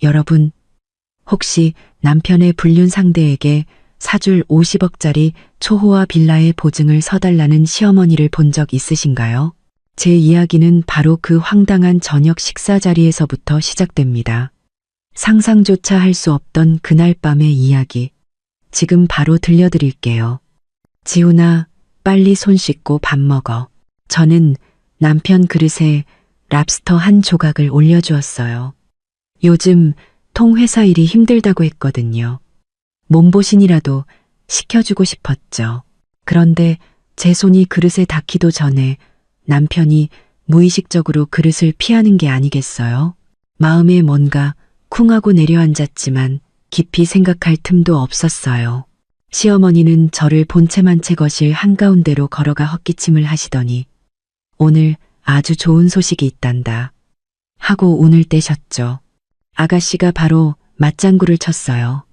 여러분, 혹시 남편의 불륜 상대에게 사줄 50억짜리 초호화 빌라의 보증을 서달라는 시어머니를 본 적 있으신가요? 제 이야기는 바로 그 황당한 저녁 식사 자리에서부터 시작됩니다. 상상조차 할 수 없던 그날 밤의 이야기. 지금 바로 들려드릴게요. 지훈아, 빨리 손 씻고 밥 먹어. 저는 남편 그릇에 랍스터 한 조각을 올려주었어요. 요즘 통회사 일이 힘들다고 했거든요. 몸보신이라도 시켜주고 싶었죠. 그런데 제 손이 그릇에 닿기도 전에 남편이 무의식적으로 그릇을 피하는 게 아니겠어요? 마음에 뭔가 쿵하고 내려앉았지만 깊이 생각할 틈도 없었어요. 시어머니는 저를 본체만 채 거실 한가운데로 걸어가 헛기침을 하시더니 오늘 아주 좋은 소식이 있단다 하고 운을 떼셨죠. 아가씨가 바로 맞장구를 쳤어요.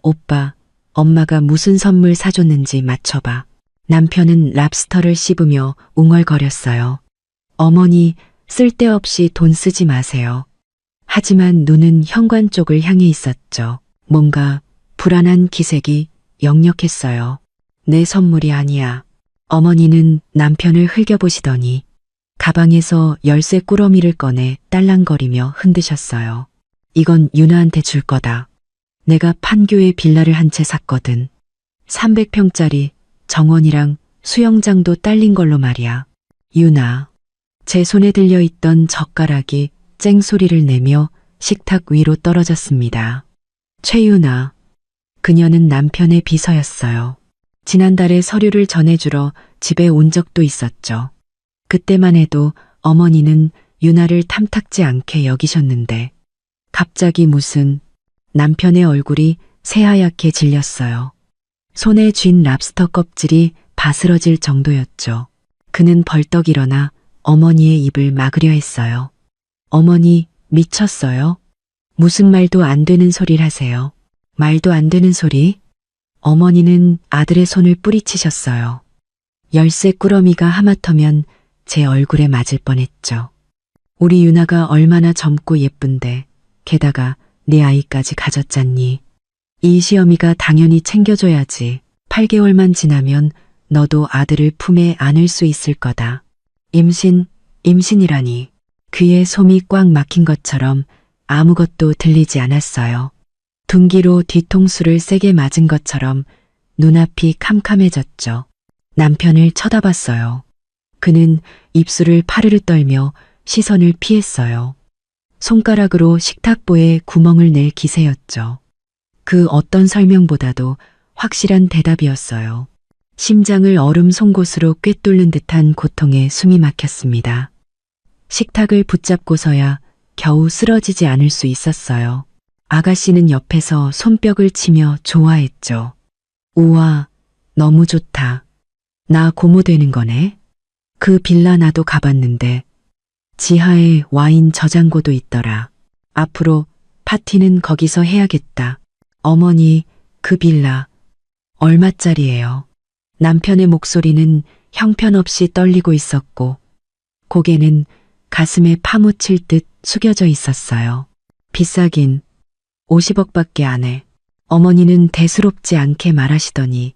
오빠, 엄마가 무슨 선물 사줬는지 맞춰봐. 남편은 랍스터를 씹으며 웅얼거렸어요. 어머니, 쓸데없이 돈 쓰지 마세요. 하지만 눈은 현관 쪽을 향해 있었죠. 뭔가 불안한 기색이 역력했어요. 내 선물이 아니야. 어머니는 남편을 흘겨보시더니 가방에서 열쇠 꾸러미를 꺼내 딸랑거리며 흔드셨어요. 이건 유나한테 줄 거다. 내가 판교에 빌라를 한 채 샀거든. 300평짜리 정원이랑 수영장도 딸린 걸로 말이야. 유나. 제 손에 들려있던 젓가락이 쨍소리를 내며 식탁 위로 떨어졌습니다. 최유나. 그녀는 남편의 비서였어요. 지난달에 서류를 전해주러 집에 온 적도 있었죠. 그때만 해도 어머니는 유나를 탐탁지 않게 여기셨는데 갑자기 무슨 남편의 얼굴이 새하얗게 질렸어요. 손에 쥔 랍스터 껍질이 바스러질 정도였죠. 그는 벌떡 일어나 어머니의 입을 막으려 했어요. 어머니, 미쳤어요? 무슨 말도 안 되는 소리를 하세요. 말도 안 되는 소리? 어머니는 아들의 손을 뿌리치셨어요. 열쇠 꾸러미가 하마터면 제 얼굴에 맞을 뻔했죠. 우리 유나가 얼마나 젊고 예쁜데 게다가 네 아이까지 가졌잖니. 이 시어미가 당연히 챙겨줘야지. 8개월만 지나면 너도 아들을 품에 안을 수 있을 거다. 임신이라니. 귀에 솜이 꽉 막힌 것처럼 아무것도 들리지 않았어요. 둔기로 뒤통수를 세게 맞은 것처럼 눈앞이 캄캄해졌죠. 남편을 쳐다봤어요. 그는 입술을 파르르 떨며 시선을 피했어요. 손가락으로 식탁보에 구멍을 낼 기세였죠. 그 어떤 설명보다도 확실한 대답이었어요. 심장을 얼음 송곳으로 꿰뚫는 듯한 고통에 숨이 막혔습니다. 식탁을 붙잡고서야 겨우 쓰러지지 않을 수 있었어요. 아가씨는 옆에서 손뼉을 치며 좋아했죠. 우와, 너무 좋다. 나 고모 되는 거네. 그 빌라 나도 가봤는데 지하에 와인 저장고도 있더라. 앞으로 파티는 거기서 해야겠다. 어머니, 그 빌라 얼마짜리예요? 남편의 목소리는 형편없이 떨리고 있었고 고개는 가슴에 파묻힐 듯 숙여져 있었어요. 비싸긴 50억밖에 안 해. 어머니는 대수롭지 않게 말하시더니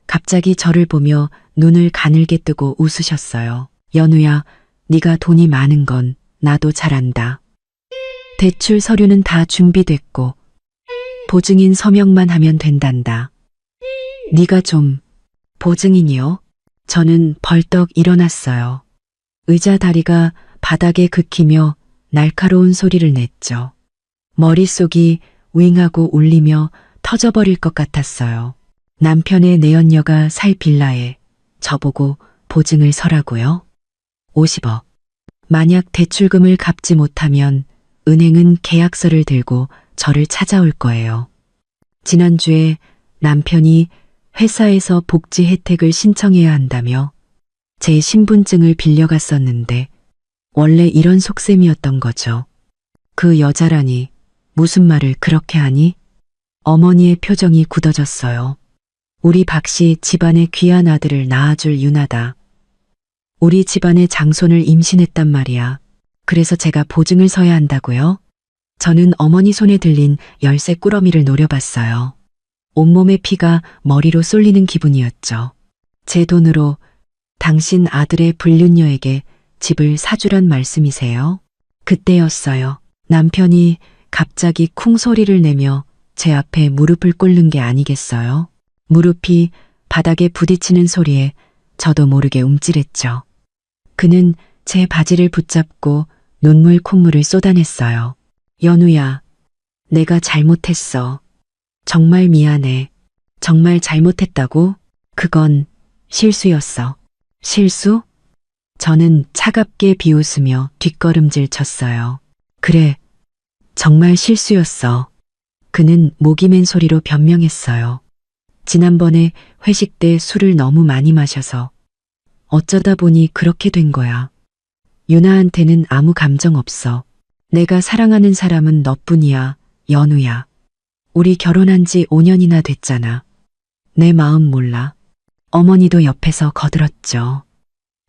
갑자기 저를 보며 눈을 가늘게 뜨고 웃으셨어요. 연우야, 네가 돈이 많은 건 나도 잘 안다. 대출 서류는 다 준비됐고 보증인 서명만 하면 된단다. 네가 좀 보증인이요? 저는 벌떡 일어났어요. 의자 다리가 바닥에 긁히며 날카로운 소리를 냈죠. 머릿속이 윙하고 울리며 터져버릴 것 같았어요. 남편의 내연녀가 살 빌라에 저보고 보증을 서라고요? 50억. 만약 대출금을 갚지 못하면 은행은 계약서를 들고 저를 찾아올 거예요. 지난주에 남편이 회사에서 복지 혜택을 신청해야 한다며 제 신분증을 빌려갔었는데 원래 이런 속셈이었던 거죠. 그 여자라니 무슨 말을 그렇게 하니? 어머니의 표정이 굳어졌어요. 우리 박씨 집안의 귀한 아들을 낳아줄 유나다. 우리 집안의 장손을 임신했단 말이야. 그래서 제가 보증을 서야 한다고요? 저는 어머니 손에 들린 열쇠 꾸러미를 노려봤어요. 온몸의 피가 머리로 쏠리는 기분이었죠. 제 돈으로 당신 아들의 불륜녀에게 집을 사주란 말씀이세요? 그때였어요. 남편이 갑자기 쿵 소리를 내며 제 앞에 무릎을 꿇는 게 아니겠어요? 무릎이 바닥에 부딪히는 소리에 저도 모르게 움찔했죠. 그는 제 바지를 붙잡고 눈물 콧물을 쏟아냈어요. 연우야, 내가 잘못했어. 정말 미안해. 정말 잘못했다고? 그건 실수였어. 실수? 저는 차갑게 비웃으며 뒷걸음질 쳤어요. 그래, 정말 실수였어. 그는 목이 맨 소리로 변명했어요. 지난번에 회식 때 술을 너무 많이 마셔서 어쩌다 보니 그렇게 된 거야. 유나한테는 아무 감정 없어. 내가 사랑하는 사람은 너뿐이야, 연우야. 우리 결혼한 지 5년이나 됐잖아. 내 마음 몰라. 어머니도 옆에서 거들었죠.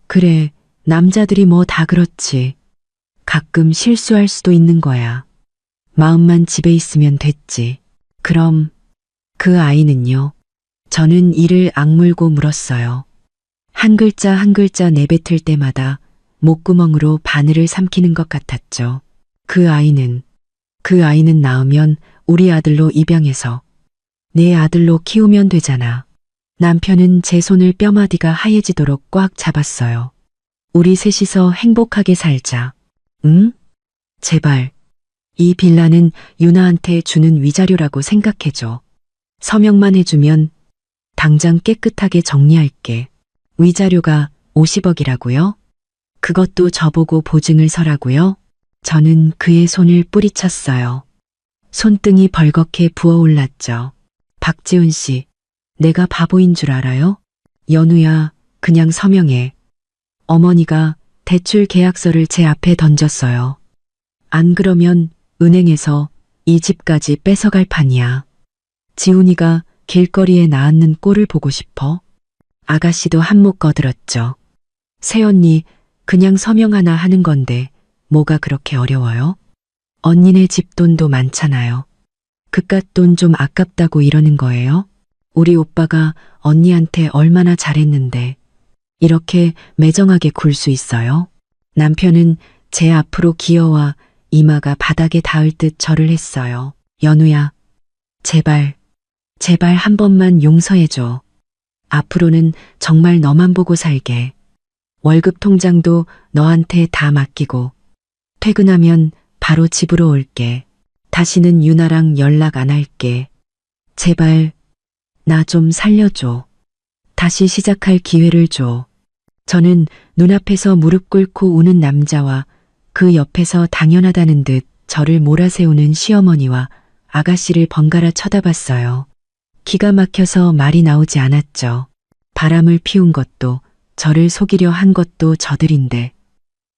그래, 남자들이 뭐 다 그렇지. 가끔 실수할 수도 있는 거야. 마음만 집에 있으면 됐지. 그럼 그 아이는요? 저는 이를 악물고 물었어요. 한 글자 한 글자 내뱉을 때마다 목구멍으로 바늘을 삼키는 것 같았죠. 그 아이는 낳으면 우리 아들로 입양해서 내 아들로 키우면 되잖아. 남편은 제 손을 뼈마디가 하얘지도록 꽉 잡았어요. 우리 셋이서 행복하게 살자. 응? 제발. 이 빌라는 유나한테 주는 위자료라고 생각해줘. 서명만 해주면 당장 깨끗하게 정리할게. 위자료가 50억이라고요? 그것도 저보고 보증을 서라고요? 저는 그의 손을 뿌리쳤어요. 손등이 벌겋게 부어올랐죠. 박지훈 씨, 내가 바보인 줄 알아요? 연우야, 그냥 서명해. 어머니가 대출 계약서를 제 앞에 던졌어요. 안 그러면 은행에서 이 집까지 뺏어갈 판이야. 지훈이가 길거리에 나앉는 꼴을 보고 싶어? 아가씨도 한몫 거들었죠. 새언니, 그냥 서명 하나 하는 건데 뭐가 그렇게 어려워요? 언니네 집 돈도 많잖아요. 그깟 돈 좀 아깝다고 이러는 거예요? 우리 오빠가 언니한테 얼마나 잘했는데 이렇게 매정하게 굴 수 있어요? 남편은 제 앞으로 기어와 이마가 바닥에 닿을 듯 절을 했어요. 연우야, 제발 한 번만 용서해줘. 앞으로는 정말 너만 보고 살게. 월급 통장도 너한테 다 맡기고 퇴근하면 바로 집으로 올게. 다시는 유나랑 연락 안 할게. 제발 나 좀 살려줘. 다시 시작할 기회를 줘. 저는 눈앞에서 무릎 꿇고 우는 남자와 그 옆에서 당연하다는 듯 저를 몰아세우는 시어머니와 아가씨를 번갈아 쳐다봤어요. 기가 막혀서 말이 나오지 않았죠. 바람을 피운 것도 저를 속이려 한 것도 저들인데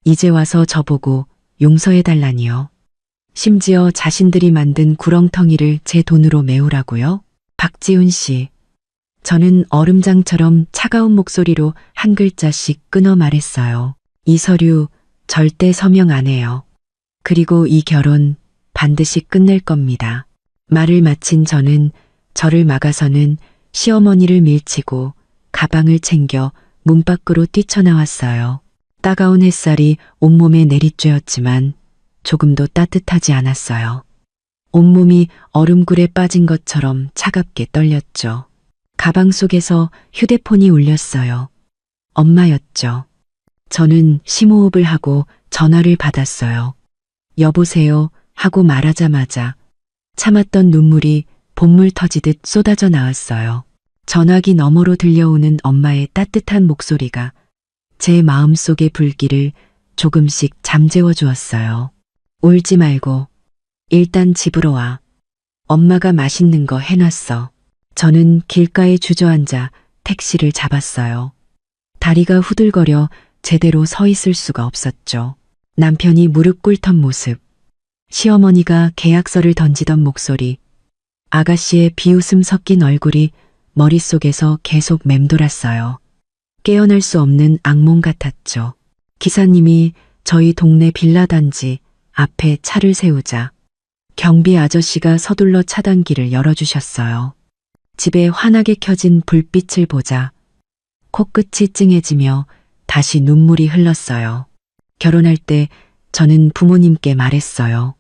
이제 와서 저보고 용서해달라니요. 심지어 자신들이 만든 구렁텅이를 제 돈으로 메우라고요? 박지훈 씨. 저는 얼음장처럼 차가운 목소리로 한 글자씩 끊어 말했어요. 이 서류 절대 서명 안 해요. 그리고 이 결혼 반드시 끝낼 겁니다. 말을 마친 저는 저를 막아서는 시어머니를 밀치고 가방을 챙겨 문 밖으로 뛰쳐나왔어요. 따가운 햇살이 온몸에 내리쬐었지만 조금도 따뜻하지 않았어요. 온몸이 얼음굴에 빠진 것처럼 차갑게 떨렸죠. 가방 속에서 휴대폰이 울렸어요. 엄마였죠. 저는 심호흡을 하고 전화를 받았어요. 여보세요 하고 말하자마자 참았던 눈물이 본물 터지듯 쏟아져 나왔어요. 전화기 너머로 들려오는 엄마의 따뜻한 목소리가 제 마음속의 불길을 조금씩 잠재워 주었어요. 울지 말고 일단 집으로 와. 엄마가 맛있는 거 해놨어. 저는 길가에 주저앉아 택시를 잡았어요. 다리가 후들거려 제대로 서 있을 수가 없었죠. 남편이 무릎 꿇던 모습, 시어머니가 계약서를 던지던 목소리, 아가씨의 비웃음 섞인 얼굴이 머릿속에서 계속 맴돌았어요. 깨어날 수 없는 악몽 같았죠. 기사님이 저희 동네 빌라 단지 앞에 차를 세우자 경비 아저씨가 서둘러 차단기를 열어주셨어요. 집에 환하게 켜진 불빛을 보자 코끝이 찡해지며 다시 눈물이 흘렀어요. 결혼할 때 저는 부모님께 말했어요.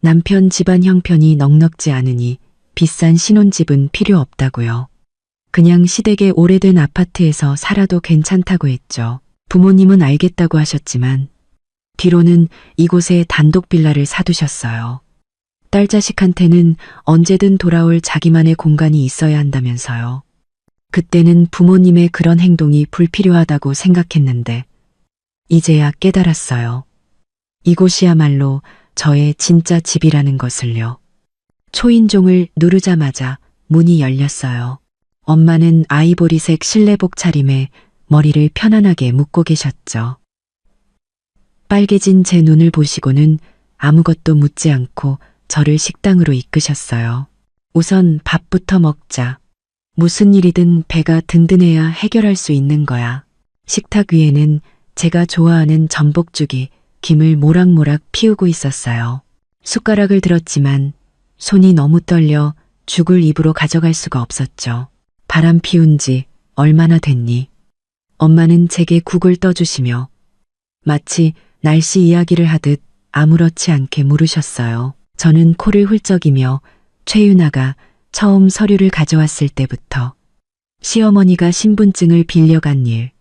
남편 집안 형편이 넉넉지 않으니 비싼 신혼집은 필요 없다고요. 그냥 시댁의 오래된 아파트에서 살아도 괜찮다고 했죠. 부모님은 알겠다고 하셨지만 뒤로는 이곳에 단독 빌라를 사두셨어요. 딸 자식한테는 언제든 돌아올 자기만의 공간이 있어야 한다면서요. 그때는 부모님의 그런 행동이 불필요하다고 생각했는데 이제야 깨달았어요. 이곳이야말로 저의 진짜 집이라는 것을요. 초인종을 누르자마자 문이 열렸어요. 엄마는 아이보리색 실내복 차림에 머리를 편안하게 묶고 계셨죠. 빨개진 제 눈을 보시고는 아무것도 묻지 않고 저를 식당으로 이끄셨어요. 우선 밥부터 먹자. 무슨 일이든 배가 든든해야 해결할 수 있는 거야. 식탁 위에는 제가 좋아하는 전복죽이 김을 모락모락 피우고 있었어요. 숟가락을 들었지만 손이 너무 떨려 죽을 입으로 가져갈 수가 없었죠. 바람 피운 지 얼마나 됐니? 엄마는 제게 국을 떠주시며 마치 날씨 이야기를 하듯 아무렇지 않게 물으셨어요. 저는 코를 훌쩍이며 최윤아가 처음 서류를 가져왔을 때부터 시어머니가 신분증을 빌려간 일,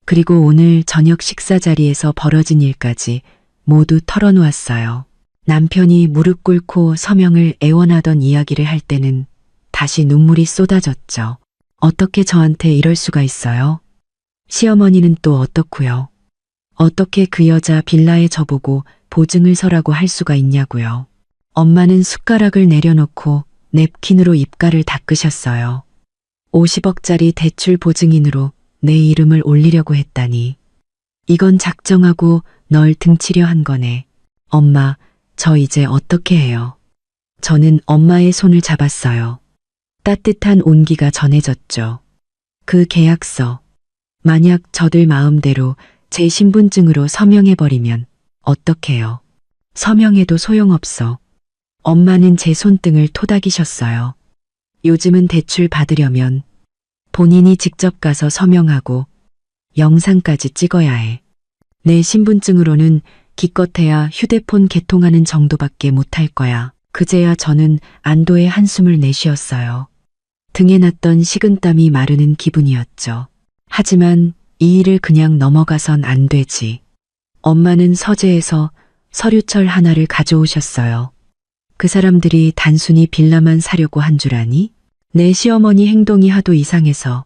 그리고 오늘 저녁 식사 자리에서 벌어진 일까지 모두 털어놓았어요. 남편이 무릎 꿇고 서명을 애원하던 이야기를 할 때는 다시 눈물이 쏟아졌죠. 어떻게 저한테 이럴 수가 있어요? 시어머니는 또 어떻고요? 어떻게 그 여자 빌라에 저보고 보증을 서라고 할 수가 있냐고요. 엄마는 숟가락을 내려놓고 냅킨으로 입가를 닦으셨어요. 50억짜리 대출 보증인으로 내 이름을 올리려고 했다니. 이건 작정하고 널 등치려 한 거네. 엄마, 저 이제 어떻게 해요? 저는 엄마의 손을 잡았어요. 따뜻한 온기가 전해졌죠. 그 계약서, 만약 저들 마음대로 제 신분증으로 서명해버리면 어떡해요? 서명해도 소용없어. 엄마는 제 손등을 토닥이셨어요. 요즘은 대출 받으려면 본인이 직접 가서 서명하고 영상까지 찍어야 해. 내 신분증으로는 기껏해야 휴대폰 개통하는 정도밖에 못할 거야. 그제야 저는 안도의 한숨을 내쉬었어요. 등에 났던 식은땀이 마르는 기분이었죠. 하지만 이 일을 그냥 넘어가선 안 되지. 엄마는 서재에서 서류철 하나를 가져오셨어요. 그 사람들이 단순히 빌라만 사려고 한 줄 아니? 내 시어머니 행동이 하도 이상해서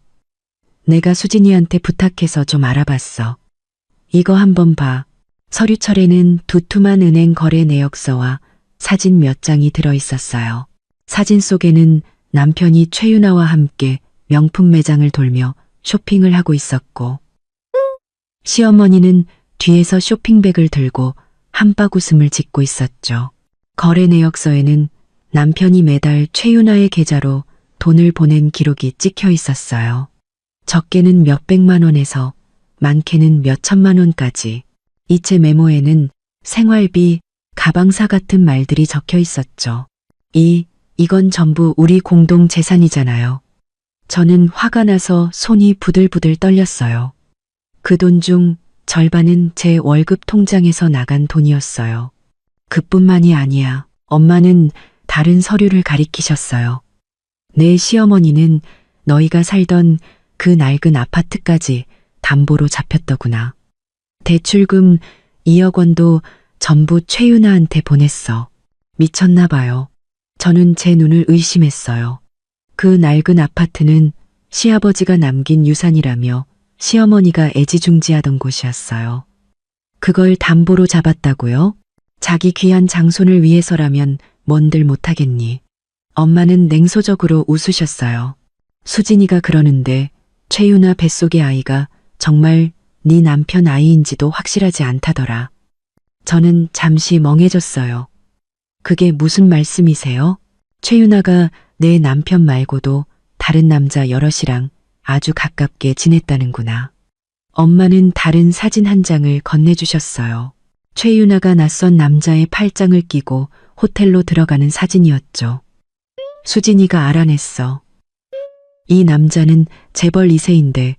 내가 수진이한테 부탁해서 좀 알아봤어. 이거 한번 봐. 서류철에는 두툼한 은행 거래 내역서와 사진 몇 장이 들어있었어요. 사진 속에는 남편이 최윤아와 함께 명품 매장을 돌며 쇼핑을 하고 있었고 시어머니는 뒤에서 쇼핑백을 들고 한박 웃음을 짓고 있었죠. 거래 내역서에는 남편이 매달 최윤아의 계좌로 돈을 보낸 기록이 찍혀 있었어요. 적게는 몇백만 원에서 많게는 몇천만 원까지. 이체 메모에는 생활비, 가방사 같은 말들이 적혀 있었죠. 이건 전부 우리 공동 재산이잖아요. 저는 화가 나서 손이 부들부들 떨렸어요. 그 돈 중 절반은 제 월급 통장에서 나간 돈이었어요. 그뿐만이 아니야. 엄마는 다른 서류를 가리키셨어요. 내 시어머니는 너희가 살던 그 낡은 아파트까지 담보로 잡혔더구나. 대출금 2억 원도 전부 최윤아한테 보냈어. 미쳤나 봐요. 저는 제 눈을 의심했어요. 그 낡은 아파트는 시아버지가 남긴 유산이라며 시어머니가 애지중지하던 곳이었어요. 그걸 담보로 잡았다고요? 자기 귀한 장손을 위해서라면 뭔들 못하겠니? 엄마는 냉소적으로 웃으셨어요. 수진이가 그러는데 최윤아 뱃속의 아이가 정말 네 남편 아이인지도 확실하지 않다더라. 저는 잠시 멍해졌어요. 그게 무슨 말씀이세요? 최윤아가 내 남편 말고도 다른 남자 여럿이랑 아주 가깝게 지냈다는구나. 엄마는 다른 사진 한 장을 건네주셨어요. 최윤아가 낯선 남자의 팔짱을 끼고 호텔로 들어가는 사진이었죠. 수진이가 알아냈어. 이 남자는 재벌 2세인데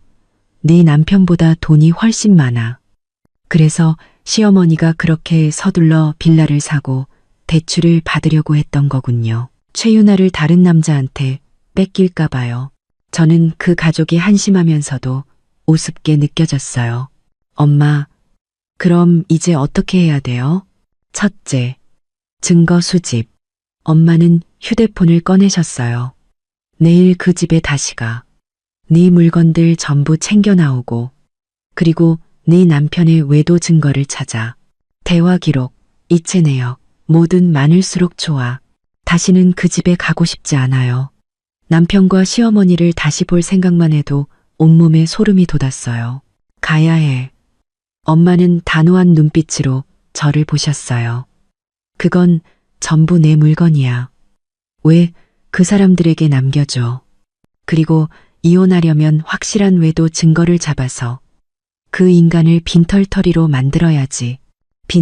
네 남편보다 돈이 훨씬 많아. 그래서 시어머니가 그렇게 서둘러 빌라를 사고 대출을 받으려고 했던 거군요. 최윤아를 다른 남자한테 뺏길까 봐요. 저는 그 가족이 한심하면서도 우습게 느껴졌어요. 엄마, 그럼 이제 어떻게 해야 돼요? 첫째, 증거 수집. 엄마는 휴대폰을 꺼내셨어요. 내일 그 집에 다시 가. 네 물건들 전부 챙겨 나오고, 그리고 네 남편의 외도 증거를 찾아. 대화 기록, 이체 내역, 뭐든 많을수록 좋아. 다시는 그 집에 가고 싶지 않아요. 남편과 시어머니를 다시 볼 생각만 해도 온몸에 소름이 돋았어요. 가야 해. 엄마는 단호한 눈빛으로 저를 보셨어요. 그건 전부 내 물건이야. 왜 그 사람들에게 남겨줘. 그리고 이혼하려면 확실한 외도 증거를 잡아서 그 인간을 빈털터리로 만들어야지.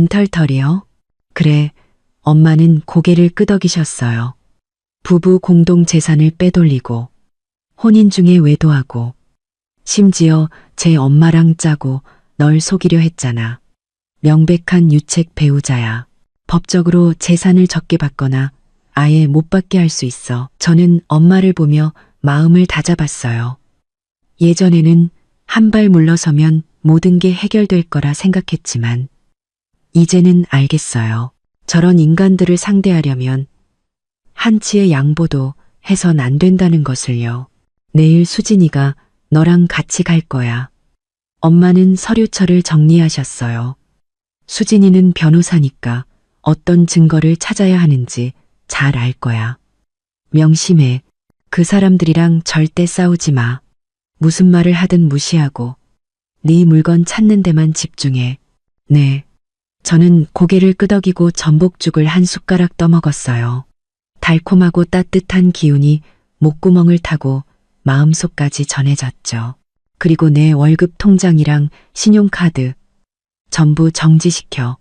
빈털터리요? 그래, 엄마는 고개를 끄덕이셨어요. 부부 공동 재산을 빼돌리고 혼인 중에 외도하고 심지어 제 엄마랑 짜고 널 속이려 했잖아. 명백한 유책 배우자야. 법적으로 재산을 적게 받거나 아예 못 받게 할 수 있어. 저는 엄마를 보며 마음을 다잡았어요. 예전에는 한 발 물러서면 모든 게 해결될 거라 생각했지만 이제는 알겠어요. 저런 인간들을 상대하려면 한치의 양보도 해선 안 된다는 것을요. 내일 수진이가 너랑 같이 갈 거야. 엄마는 서류처를 정리하셨어요. 수진이는 변호사니까 어떤 증거를 찾아야 하는지 잘 알 거야. 명심해. 그 사람들이랑 절대 싸우지 마. 무슨 말을 하든 무시하고 네 물건 찾는 데만 집중해. 네. 저는 고개를 끄덕이고 전복죽을 한 숟가락 떠먹었어요. 달콤하고 따뜻한 기운이 목구멍을 타고 마음속까지 전해졌죠. 그리고 내 월급 통장이랑 신용카드 전부 정지시켜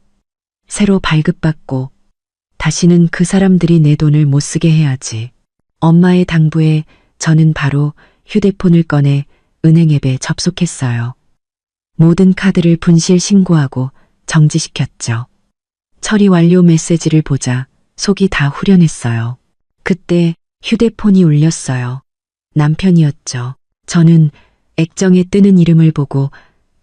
새로 발급받고 다시는 그 사람들이 내 돈을 못 쓰게 해야지. 엄마의 당부에 저는 바로 휴대폰을 꺼내 은행 앱에 접속했어요. 모든 카드를 분실 신고하고 정지시켰죠. 처리 완료 메시지를 보자 속이 다 후련했어요. 그때 휴대폰이 울렸어요. 남편이었죠. 저는 액정에 뜨는 이름을 보고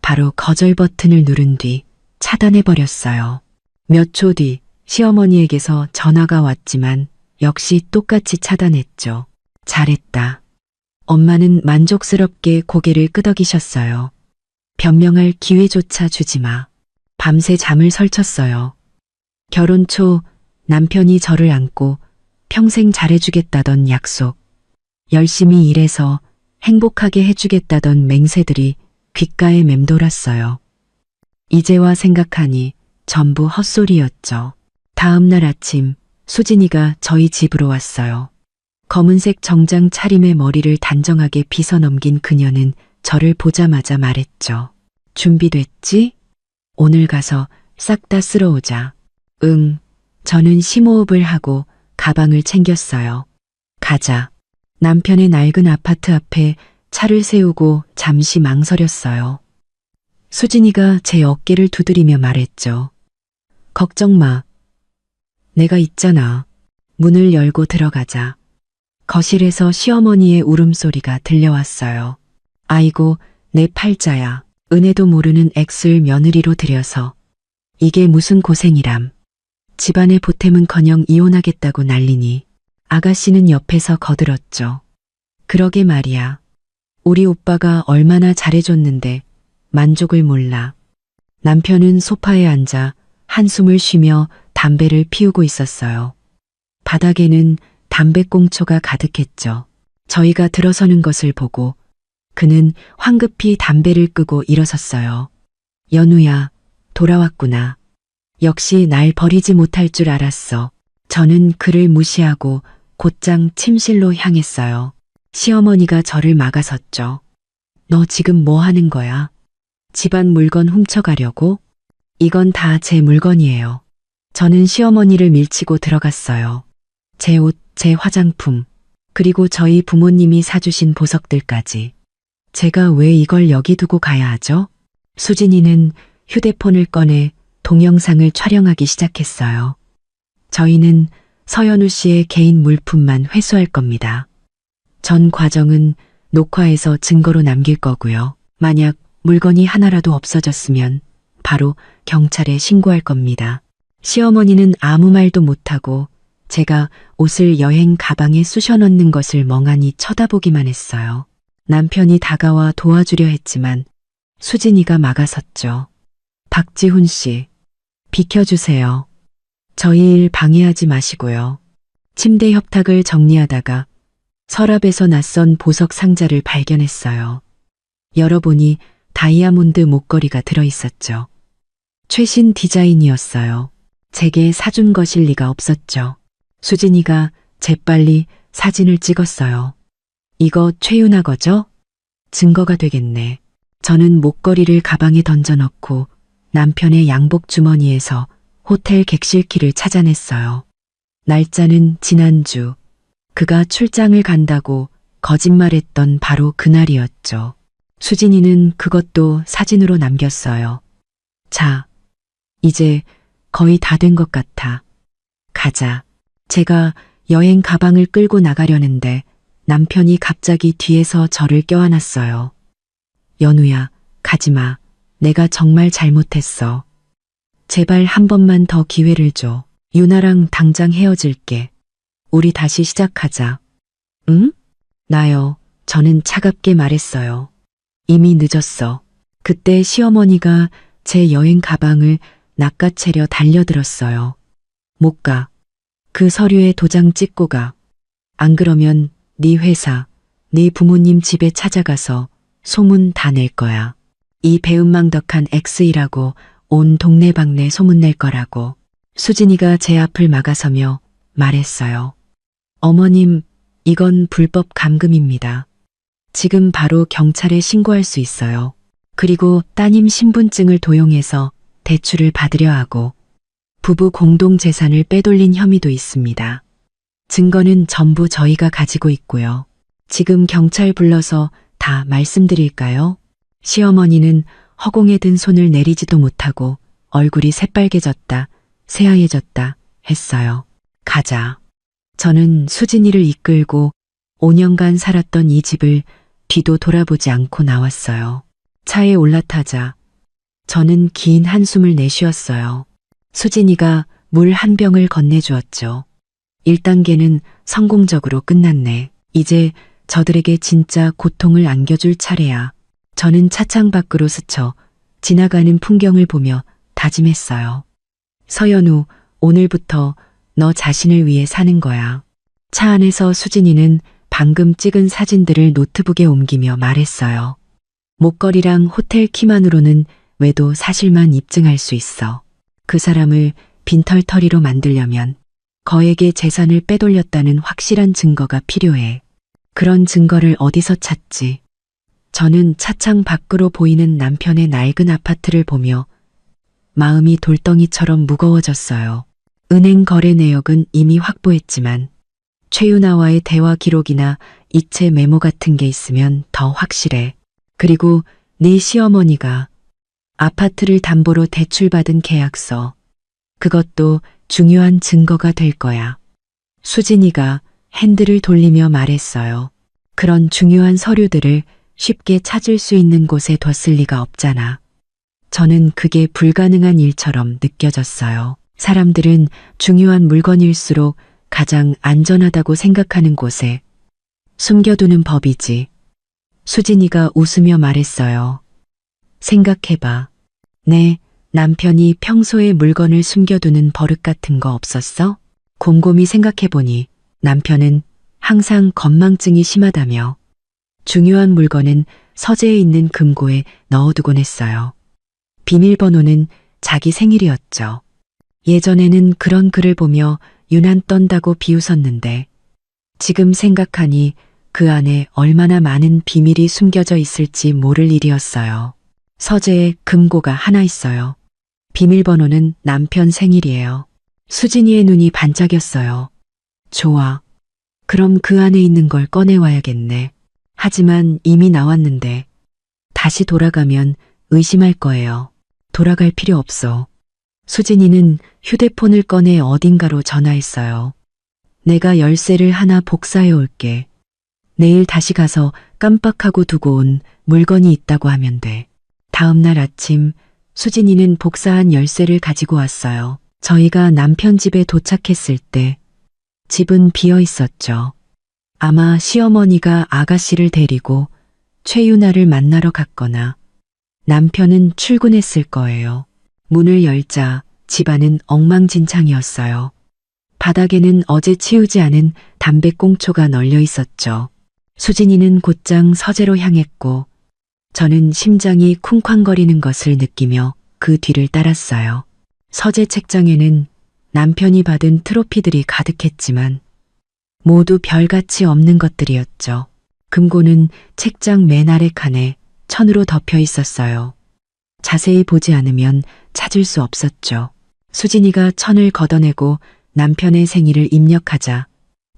바로 거절 버튼을 누른 뒤 차단해버렸어요. 몇 초 뒤 시어머니에게서 전화가 왔지만 역시 똑같이 차단했죠. 잘했다. 엄마는 만족스럽게 고개를 끄덕이셨어요. 변명할 기회조차 주지 마. 밤새 잠을 설쳤어요. 결혼 초 남편이 저를 안고 평생 잘해주겠다던 약속, 열심히 일해서 행복하게 해주겠다던 맹세들이 귓가에 맴돌았어요. 이제와 생각하니 전부 헛소리였죠. 다음 날 아침 수진이가 저희 집으로 왔어요. 검은색 정장 차림에 머리를 단정하게 빗어 넘긴 그녀는 저를 보자마자 말했죠. 준비됐지? 오늘 가서 싹 다 쓸어오자. 응. 저는 심호흡을 하고 가방을 챙겼어요. 가자. 남편의 낡은 아파트 앞에 차를 세우고 잠시 망설였어요. 수진이가 제 어깨를 두드리며 말했죠. 걱정 마. 내가 있잖아. 문을 열고 들어가자. 거실에서 시어머니의 울음소리가 들려왔어요. 아이고, 내 팔자야. 은혜도 모르는 액수를 며느리로 들여서. 이게 무슨 고생이람. 집안의 보탬은커녕 이혼하겠다고 난리니 아가씨는 옆에서 거들었죠. 그러게 말이야. 우리 오빠가 얼마나 잘해줬는데 만족을 몰라. 남편은 소파에 앉아 한숨을 쉬며 담배를 피우고 있었어요. 바닥에는 담배꽁초가 가득했죠. 저희가 들어서는 것을 보고 그는 황급히 담배를 끄고 일어섰어요. 연우야, 돌아왔구나. 역시 날 버리지 못할 줄 알았어. 저는 그를 무시하고 곧장 침실로 향했어요. 시어머니가 저를 막아섰죠. 너 지금 뭐 하는 거야? 집안 물건 훔쳐가려고? 이건 다 제 물건이에요. 저는 시어머니를 밀치고 들어갔어요. 제 옷, 제 화장품, 그리고 저희 부모님이 사주신 보석들까지. 제가 왜 이걸 여기 두고 가야 하죠? 수진이는 휴대폰을 꺼내 동영상을 촬영하기 시작했어요. 저희는 서연우 씨의 개인 물품만 회수할 겁니다. 전 과정은 녹화해서 증거로 남길 거고요. 만약 물건이 하나라도 없어졌으면 바로 경찰에 신고할 겁니다. 시어머니는 아무 말도 못하고 제가 옷을 여행 가방에 쑤셔 넣는 것을 멍하니 쳐다보기만 했어요. 남편이 다가와 도와주려 했지만 수진이가 막아섰죠. 박지훈 씨, 비켜주세요. 저희 일 방해하지 마시고요. 침대 협탁을 정리하다가 서랍에서 낯선 보석 상자를 발견했어요. 열어보니 다이아몬드 목걸이가 들어있었죠. 최신 디자인이었어요. 제게 사준 것일 리가 없었죠. 수진이가 재빨리 사진을 찍었어요. 이거 최윤아 거죠? 증거가 되겠네. 저는 목걸이를 가방에 던져넣고 남편의 양복 주머니에서 호텔 객실키를 찾아냈어요. 날짜는 지난주. 그가 출장을 간다고 거짓말했던 바로 그날이었죠. 수진이는 그것도 사진으로 남겼어요. 자, 이제 거의 다 된 것 같아. 가자. 제가 여행 가방을 끌고 나가려는데 남편이 갑자기 뒤에서 저를 껴안았어요. 연우야, 가지마. 내가 정말 잘못했어. 제발 한 번만 더 기회를 줘. 유나랑 당장 헤어질게. 우리 다시 시작하자. 응? 나요. 저는 차갑게 말했어요. 이미 늦었어. 그때 시어머니가 제 여행 가방을 낚아채려 달려들었어요. 못 가. 그 서류에 도장 찍고 가. 안 그러면 네 회사, 네 부모님 집에 찾아가서 소문 다 낼 거야. 이 배은망덕한 X이라고 온 동네방네 소문낼 거라고. 수진이가 제 앞을 막아서며 말했어요. 어머님, 이건 불법 감금입니다. 지금 바로 경찰에 신고할 수 있어요. 그리고 따님 신분증을 도용해서 대출을 받으려 하고 부부 공동 재산을 빼돌린 혐의도 있습니다. 증거는 전부 저희가 가지고 있고요. 지금 경찰 불러서 다 말씀드릴까요? 시어머니는 허공에 든 손을 내리지도 못하고 얼굴이 새빨개졌다, 새하얘졌다 했어요. 가자. 저는 수진이를 이끌고 5년간 살았던 이 집을 뒤도 돌아보지 않고 나왔어요. 차에 올라타자 저는 긴 한숨을 내쉬었어요. 수진이가 물 한 병을 건네주었죠. 1단계는 성공적으로 끝났네. 이제 저들에게 진짜 고통을 안겨줄 차례야. 저는 차창 밖으로 스쳐 지나가는 풍경을 보며 다짐했어요. 서연우, 오늘부터 너 자신을 위해 사는 거야. 차 안에서 수진이는 방금 찍은 사진들을 노트북에 옮기며 말했어요. 목걸이랑 호텔 키만으로는 외도 사실만 입증할 수 있어. 그 사람을 빈털터리로 만들려면 거액의 재산을 빼돌렸다는 확실한 증거가 필요해. 그런 증거를 어디서 찾지? 저는 차창 밖으로 보이는 남편의 낡은 아파트를 보며 마음이 돌덩이처럼 무거워졌어요. 은행 거래 내역은 이미 확보했지만 최윤아와의 대화 기록이나 이체 메모 같은 게 있으면 더 확실해. 그리고 네 시어머니가 아파트를 담보로 대출받은 계약서. 그것도 중요한 증거가 될 거야. 수진이가 핸들을 돌리며 말했어요. 그런 중요한 서류들을 쉽게 찾을 수 있는 곳에 뒀을 리가 없잖아. 저는 그게 불가능한 일처럼 느껴졌어요. 사람들은 중요한 물건일수록 가장 안전하다고 생각하는 곳에 숨겨두는 법이지. 수진이가 웃으며 말했어요. 생각해봐. 내 남편이 평소에 물건을 숨겨두는 버릇 같은 거 없었어? 곰곰이 생각해보니 남편은 항상 건망증이 심하다며 중요한 물건은 서재에 있는 금고에 넣어두곤 했어요. 비밀번호는 자기 생일이었죠. 예전에는 그런 글을 보며 유난 떤다고 비웃었는데 지금 생각하니 그 안에 얼마나 많은 비밀이 숨겨져 있을지 모를 일이었어요. 서재에 금고가 하나 있어요. 비밀번호는 남편 생일이에요. 수진이의 눈이 반짝였어요. 좋아. 그럼 그 안에 있는 걸 꺼내와야겠네. 하지만 이미 나왔는데 다시 돌아가면 의심할 거예요. 돌아갈 필요 없어. 수진이는 휴대폰을 꺼내 어딘가로 전화했어요. 내가 열쇠를 하나 복사해 올게. 내일 다시 가서 깜빡하고 두고 온 물건이 있다고 하면 돼. 다음 날 아침 수진이는 복사한 열쇠를 가지고 왔어요. 저희가 남편 집에 도착했을 때 집은 비어 있었죠. 아마 시어머니가 아가씨를 데리고 최유나를 만나러 갔거나 남편은 출근했을 거예요. 문을 열자 집안은 엉망진창이었어요. 바닥에는 어제 치우지 않은 담배꽁초가 널려 있었죠. 수진이는 곧장 서재로 향했고 저는 심장이 쿵쾅거리는 것을 느끼며 그 뒤를 따랐어요. 서재 책장에는 남편이 받은 트로피들이 가득했지만 모두 별가치 없는 것들이었죠. 금고는 책장 맨 아래 칸에 천으로 덮여 있었어요. 자세히 보지 않으면 찾을 수 없었죠. 수진이가 천을 걷어내고 남편의 생일을 입력하자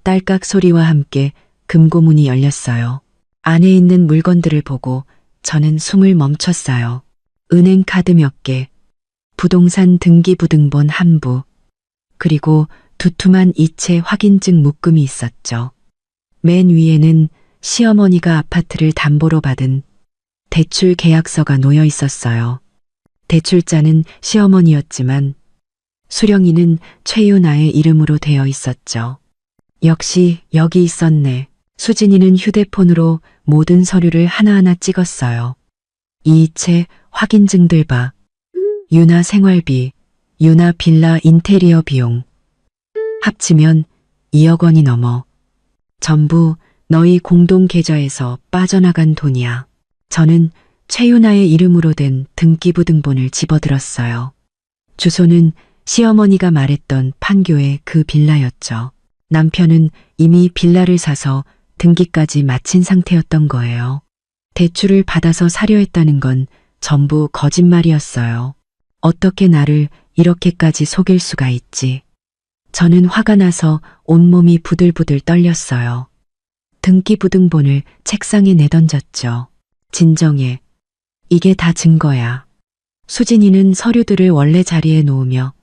딸깍 소리와 함께 금고문이 열렸어요. 안에 있는 물건들을 보고 저는 숨을 멈췄어요. 은행 카드 몇 개, 부동산 등기부등본 한 부, 그리고 두툼한 이체 확인증 묶음이 있었죠. 맨 위에는 시어머니가 아파트를 담보로 받은 대출 계약서가 놓여 있었어요. 대출자는 시어머니였지만 수령이는 최유나의 이름으로 되어 있었죠. 역시 여기 있었네. 수진이는 휴대폰으로 모든 서류를 하나하나 찍었어요. 이체 확인증들 봐. 유나 생활비, 유나 빌라 인테리어 비용. 합치면 2억 원이 넘어. 전부 너희 공동 계좌에서 빠져나간 돈이야. 저는 최유나의 이름으로 된 등기부등본을 집어들었어요. 주소는 시어머니가 말했던 판교의 그 빌라였죠. 남편은 이미 빌라를 사서 등기까지 마친 상태였던 거예요. 대출을 받아서 사려 했다는 건 전부 거짓말이었어요. 어떻게 나를 이렇게까지 속일 수가 있지? 저는 화가 나서 온몸이 부들부들 떨렸어요. 등기부등본을 책상에 내던졌죠. 진정해. 이게 다 증거야. 수진이는 서류들을 원래 자리에 놓으며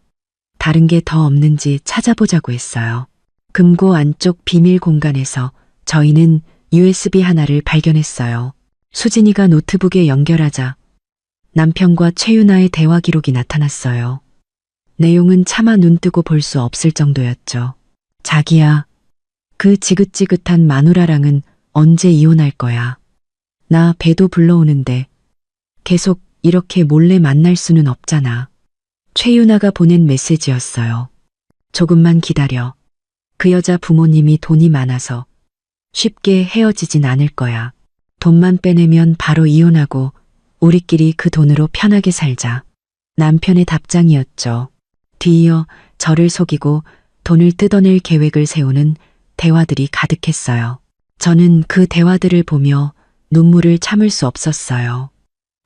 다른 게 더 없는지 찾아보자고 했어요. 금고 안쪽 비밀 공간에서 저희는 USB 하나를 발견했어요. 수진이가 노트북에 연결하자 남편과 최유나의 대화 기록이 나타났어요. 내용은 차마 눈뜨고 볼 수 없을 정도였죠. 자기야, 그 지긋지긋한 마누라랑은 언제 이혼할 거야? 나 배도 불러오는데 계속 이렇게 몰래 만날 수는 없잖아. 최유나가 보낸 메시지였어요. 조금만 기다려. 그 여자 부모님이 돈이 많아서 쉽게 헤어지진 않을 거야. 돈만 빼내면 바로 이혼하고 우리끼리 그 돈으로 편하게 살자. 남편의 답장이었죠. 뒤이어 저를 속이고 돈을 뜯어낼 계획을 세우는 대화들이 가득했어요. 저는 그 대화들을 보며 눈물을 참을 수 없었어요.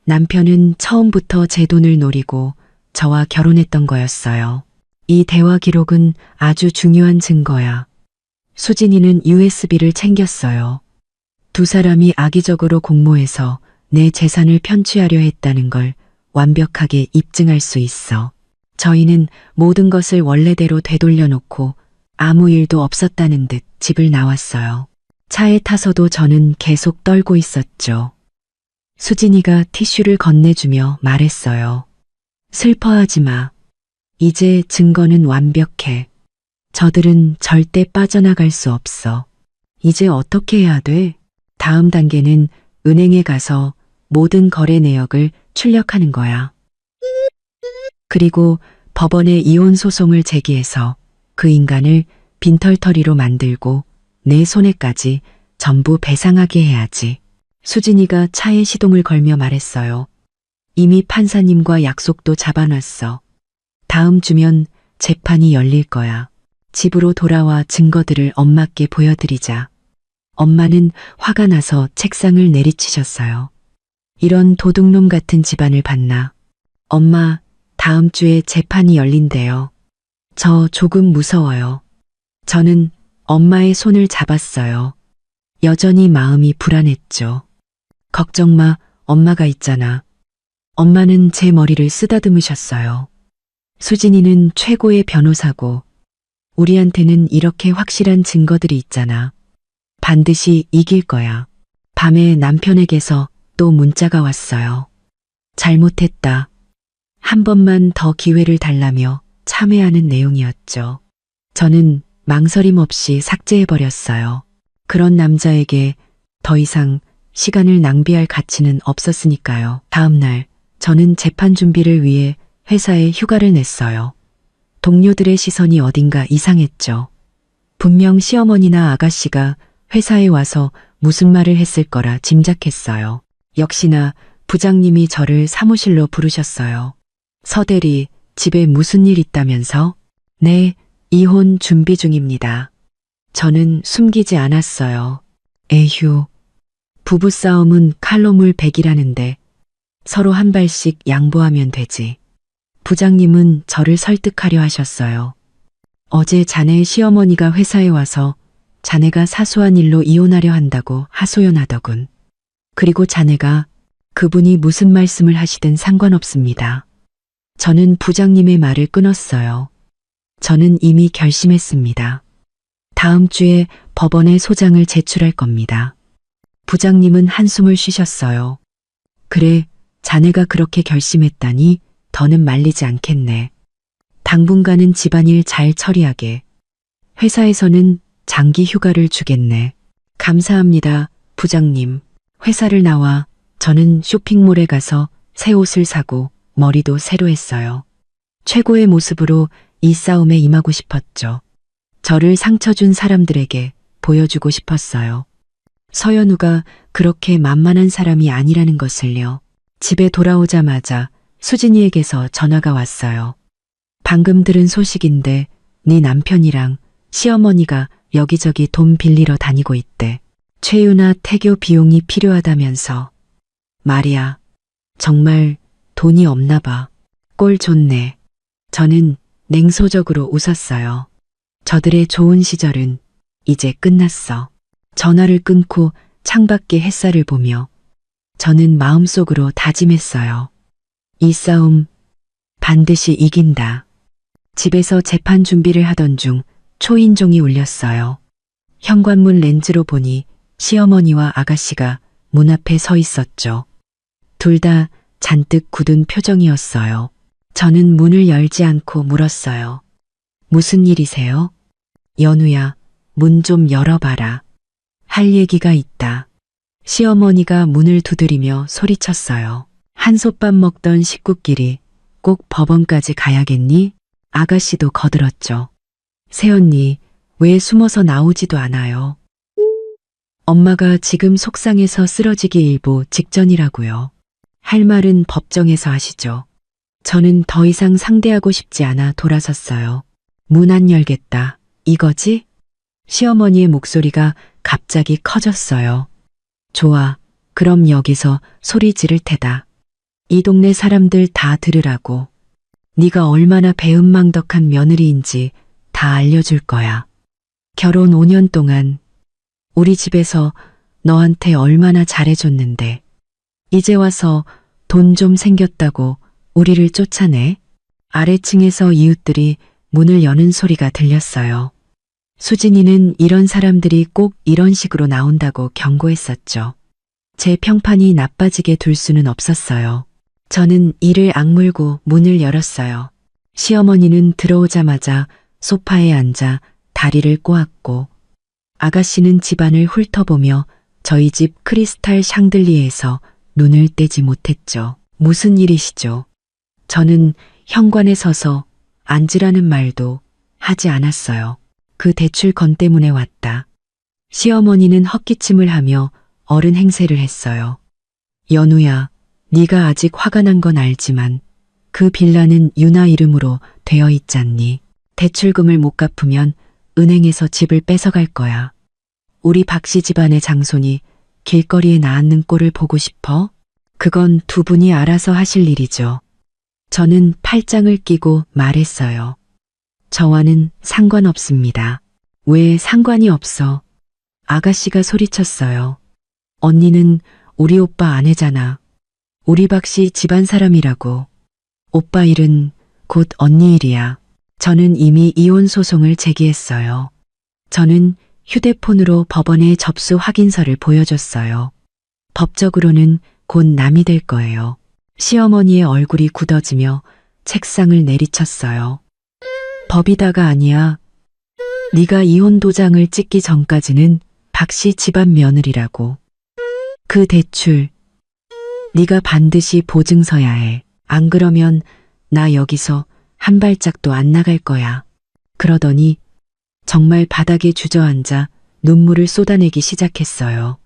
남편은 처음부터 제 돈을 노리고 저와 결혼했던 거였어요. 이 대화 기록은 아주 중요한 증거야. 수진이는 USB를 챙겼어요. 두 사람이 악의적으로 공모해서 내 재산을 편취하려 했다는 걸 완벽하게 입증할 수 있어. 저희는 모든 것을 원래대로 되돌려 놓고 아무 일도 없었다는 듯 집을 나왔어요. 차에 타서도 저는 계속 떨고 있었죠. 수진이가 티슈를 건네주며 말했어요. 슬퍼하지 마. 이제 증거는 완벽해. 저들은 절대 빠져나갈 수 없어. 이제 어떻게 해야 돼? 다음 단계는 은행에 가서 모든 거래 내역을 출력하는 거야. 그리고 법원에 이혼 소송을 제기해서 그 인간을 빈털터리로 만들고 내 손에까지 전부 배상하게 해야지. 수진이가 차에 시동을 걸며 말했어요. 이미 판사님과 약속도 잡아놨어. 다음 주면 재판이 열릴 거야. 집으로 돌아와 증거들을 엄마께 보여드리자. 엄마는 화가 나서 책상을 내리치셨어요. 이런 도둑놈 같은 집안을 봤나. 엄마, 다음 주에 재판이 열린대요. 저 조금 무서워요. 저는 엄마의 손을 잡았어요. 여전히 마음이 불안했죠. 걱정 마, 엄마가 있잖아. 엄마는 제 머리를 쓰다듬으셨어요. 수진이는 최고의 변호사고, 우리한테는 이렇게 확실한 증거들이 있잖아. 반드시 이길 거야. 밤에 남편에게서 또 문자가 왔어요. 잘못했다. 한 번만 더 기회를 달라며 참회하는 내용이었죠. 저는 망설임 없이 삭제해버렸어요. 그런 남자에게 더 이상 시간을 낭비할 가치는 없었으니까요. 다음 날 저는 재판 준비를 위해 회사에 휴가를 냈어요. 동료들의 시선이 어딘가 이상했죠. 분명 시어머니나 아가씨가 회사에 와서 무슨 말을 했을 거라 짐작했어요. 역시나 부장님이 저를 사무실로 부르셨어요. 서대리, 집에 무슨 일 있다면서? 네, 이혼 준비 중입니다. 저는 숨기지 않았어요. 에휴, 부부싸움은 칼로물 100이라는데 서로 한 발씩 양보하면 되지. 부장님은 저를 설득하려 하셨어요. 어제 자네의 시어머니가 회사에 와서 자네가 사소한 일로 이혼하려 한다고 하소연하더군. 그리고 자네가 그분이 무슨 말씀을 하시든 상관없습니다. 저는 부장님의 말을 끊었어요. 저는 이미 결심했습니다. 다음 주에 법원에 소장을 제출할 겁니다. 부장님은 한숨을 쉬셨어요. 그래, 자네가 그렇게 결심했다니 더는 말리지 않겠네. 당분간은 집안일 잘 처리하게. 회사에서는 장기 휴가를 주겠네. 감사합니다, 부장님. 회사를 나와 저는 쇼핑몰에 가서 새 옷을 사고 머리도 새로 했어요. 최고의 모습으로 이 싸움에 임하고 싶었죠. 저를 상처 준 사람들에게 보여주고 싶었어요. 서연우가 그렇게 만만한 사람이 아니라는 것을요. 집에 돌아오자마자 수진이에게서 전화가 왔어요. 방금 들은 소식인데 네 남편이랑 시어머니가 여기저기 돈 빌리러 다니고 있대. 최유나 태교 비용이 필요하다면서. 말이야, 정말 돈이 없나 봐. 꼴 좋네. 저는 냉소적으로 웃었어요. 저들의 좋은 시절은 이제 끝났어. 전화를 끊고 창밖의 햇살을 보며 저는 마음속으로 다짐했어요. 이 싸움 반드시 이긴다. 집에서 재판 준비를 하던 중 초인종이 울렸어요. 현관문 렌즈로 보니 시어머니와 아가씨가 문 앞에 서 있었죠. 둘 다 잔뜩 굳은 표정이었어요. 저는 문을 열지 않고 물었어요. 무슨 일이세요? 연우야, 문 좀 열어봐라. 할 얘기가 있다. 시어머니가 문을 두드리며 소리쳤어요. 한솥밥 먹던 식구끼리 꼭 법원까지 가야겠니? 아가씨도 거들었죠. 새언니, 왜 숨어서 나오지도 않아요? 엄마가 지금 속상해서 쓰러지기 일보 직전이라고요. 할 말은 법정에서 하시죠. 저는 더 이상 상대하고 싶지 않아 돌아섰어요. 문 안 열겠다. 이거지? 시어머니의 목소리가 갑자기 커졌어요. 좋아. 그럼 여기서 소리 지를 테다. 이 동네 사람들 다 들으라고. 네가 얼마나 배은망덕한 며느리인지 다 알려줄 거야. 결혼 5년 동안 우리 집에서 너한테 얼마나 잘해줬는데 이제 와서 돈 좀 생겼다고 우리를 쫓아내? 아래층에서 이웃들이 문을 여는 소리가 들렸어요. 수진이는 이런 사람들이 꼭 이런 식으로 나온다고 경고했었죠. 제 평판이 나빠지게 둘 수는 없었어요. 저는 이를 악물고 문을 열었어요. 시어머니는 들어오자마자 소파에 앉아 다리를 꼬았고 아가씨는 집안을 훑어보며 저희 집 크리스탈 샹들리에서 눈을 떼지 못했죠. 무슨 일이시죠? 저는 현관에 서서 앉으라는 말도 하지 않았어요. 그 대출건 때문에 왔다. 시어머니는 헛기침을 하며 어른 행세를 했어요. 연우야, 네가 아직 화가 난 건 알지만 그 빌라는 유나 이름으로 되어 있잖니. 대출금을 못 갚으면 은행에서 집을 뺏어갈 거야. 우리 박씨 집안의 장손이 길거리에 나앉는 꼴을 보고 싶어? 그건 두 분이 알아서 하실 일이죠. 저는 팔짱을 끼고 말했어요. 저와는 상관없습니다. 왜 상관이 없어? 아가씨가 소리쳤어요. 언니는 우리 오빠 아내잖아. 우리 박씨 집안 사람이라고. 오빠 일은 곧 언니 일이야. 저는 이미 이혼 소송을 제기했어요. 저는 휴대폰으로 법원에 접수 확인서를 보여줬어요. 법적으로는 곧 남이 될 거예요. 시어머니의 얼굴이 굳어지며 책상을 내리쳤어요. 법이다가 아니야. 네가 이혼 도장을 찍기 전까지는 박씨 집안 며느리라고. 그 대출 네가 반드시 보증서야 해. 안 그러면 나 여기서 한 발짝도 안 나갈 거야. 그러더니 정말 바닥에 주저앉아 눈물을 쏟아내기 시작했어요.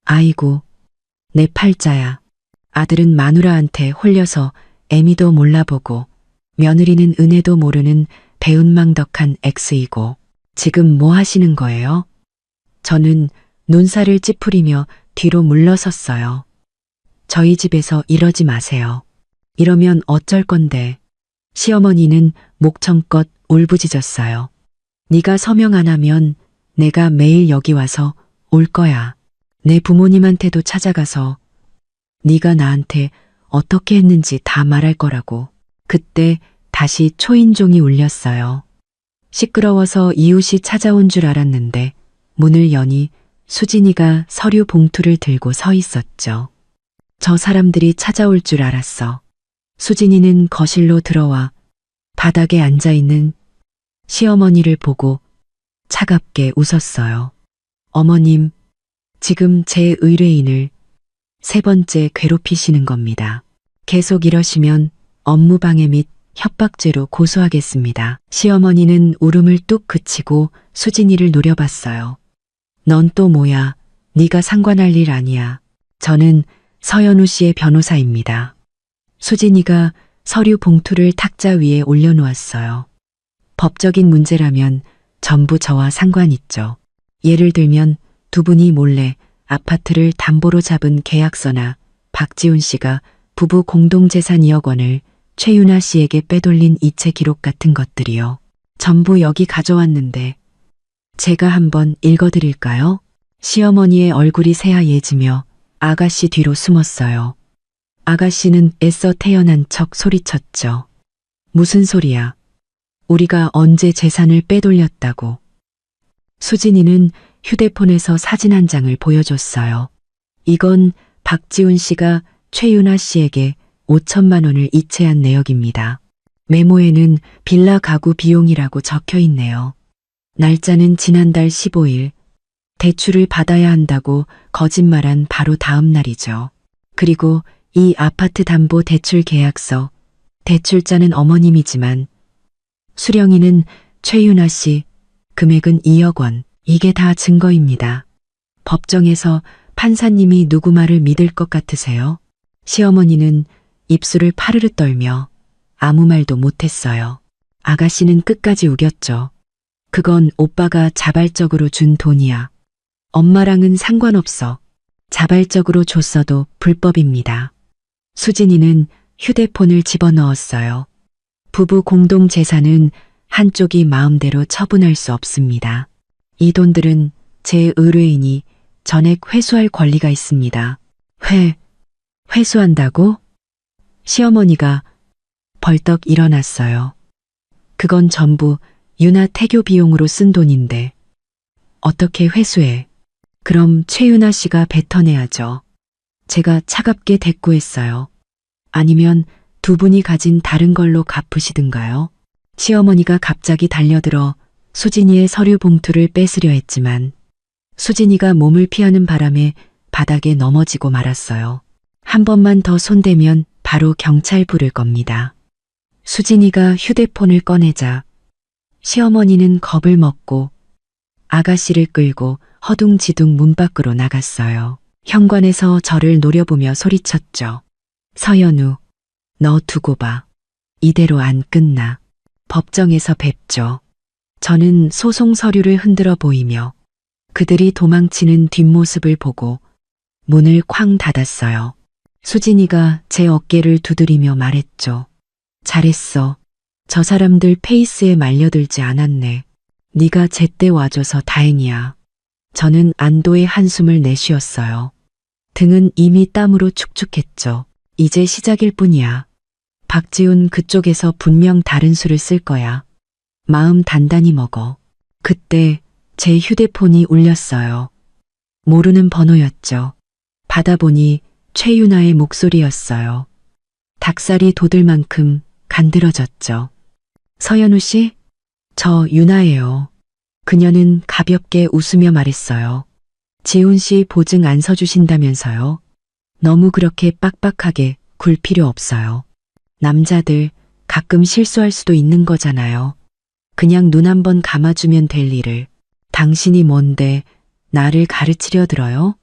아이고, 내 팔자야. 아들은 마누라한테 홀려서 애미도 몰라보고 며느리는 은혜도 모르는 배은망덕한 X이고 지금 뭐 하시는 거예요? 저는 눈살을 찌푸리며 뒤로 물러섰어요. 저희 집에서 이러지 마세요. 이러면 어쩔 건데. 시어머니는 목청껏 울부짖었어요. 네가 서명 안 하면 내가 매일 여기 와서 올 거야. 내 부모님한테도 찾아가서 네가 나한테 어떻게 했는지 다 말할 거라고. 그때 다시 초인종이 울렸어요. 시끄러워서 이웃이 찾아온 줄 알았는데 문을 여니 수진이가 서류 봉투를 들고 서 있었죠. 저 사람들이 찾아올 줄 알았어. 수진이는 거실로 들어와 바닥에 앉아있는 시어머니를 보고 차갑게 웃었어요. 어머님, 지금 제 의뢰인을 세 번째 괴롭히시는 겁니다. 계속 이러시면 업무방해 및 협박죄로 고소하겠습니다. 시어머니는 울음을 뚝 그치고 수진이를 노려봤어요. 넌 또 뭐야? 네가 상관할 일 아니야. 저는 서연우 씨의 변호사입니다. 수진이가 서류 봉투를 탁자 위에 올려놓았어요. 법적인 문제라면 전부 저와 상관있죠. 예를 들면 두 분이 몰래 아파트를 담보로 잡은 계약서나 박지훈 씨가 부부 공동재산 2억 원을 최윤아 씨에게 빼돌린 이체 기록 같은 것들이요. 전부 여기 가져왔는데 제가 한번 읽어드릴까요? 시어머니의 얼굴이 새하얘지며 아가씨 뒤로 숨었어요. 아가씨는 애써 태어난 척 소리쳤죠. 무슨 소리야? 우리가 언제 재산을 빼돌렸다고. 수진이는 휴대폰에서 사진 한 장을 보여줬어요. 이건 박지훈 씨가 최윤아 씨에게 5천만 원을 이체한 내역입니다. 메모에는 빌라 가구 비용이라고 적혀 있네요. 날짜는 지난달 15일. 대출을 받아야 한다고 거짓말한 바로 다음 날이죠. 그리고 이 아파트 담보 대출 계약서, 대출자는 어머님이지만 수령인은 최윤아 씨, 금액은 2억 원. 이게 다 증거입니다. 법정에서 판사님이 누구 말을 믿을 것 같으세요? 시어머니는 입술을 파르르 떨며 아무 말도 못했어요. 아가씨는 끝까지 우겼죠. 그건 오빠가 자발적으로 준 돈이야. 엄마랑은 상관없어. 자발적으로 줬어도 불법입니다. 수진이는 휴대폰을 집어넣었어요. 부부 공동 재산은 한쪽이 마음대로 처분할 수 없습니다. 이 돈들은 제 의뢰인이 전액 회수할 권리가 있습니다. 회수한다고? 시어머니가 벌떡 일어났어요. 그건 전부 윤아 태교 비용으로 쓴 돈인데 어떻게 회수해? 그럼 최윤아 씨가 뱉어내야죠. 제가 차갑게 대꾸했어요. 아니면 두 분이 가진 다른 걸로 갚으시든가요? 시어머니가 갑자기 달려들어 수진이의 서류 봉투를 뺏으려 했지만 수진이가 몸을 피하는 바람에 바닥에 넘어지고 말았어요. 한 번만 더 손대면 바로 경찰 부를 겁니다. 수진이가 휴대폰을 꺼내자 시어머니는 겁을 먹고 아가씨를 끌고 허둥지둥 문 밖으로 나갔어요. 현관에서 저를 노려보며 소리쳤죠. 서연우, 너 두고 봐. 이대로 안 끝나. 법정에서 뵙죠. 저는 소송 서류를 흔들어 보이며 그들이 도망치는 뒷모습을 보고 문을 쾅 닫았어요. 수진이가 제 어깨를 두드리며 말했죠. 잘했어. 저 사람들 페이스에 말려들지 않았네. 네가 제때 와줘서 다행이야. 저는 안도의 한숨을 내쉬었어요. 등은 이미 땀으로 축축했죠. 이제 시작일 뿐이야. 박지훈 그쪽에서 분명 다른 수를 쓸 거야. 마음 단단히 먹어. 그때 제 휴대폰이 울렸어요. 모르는 번호였죠. 받아보니 최유나의 목소리였어요. 닭살이 돋을 만큼 간드러졌죠. 서연우 씨? 저 유나예요. 그녀는 가볍게 웃으며 말했어요. 지훈 씨 보증 안 서주신다면서요? 너무 그렇게 빡빡하게 굴 필요 없어요. 남자들 가끔 실수할 수도 있는 거잖아요. 그냥 눈 한 번 감아주면 될 일을. 당신이 뭔데 나를 가르치려 들어요?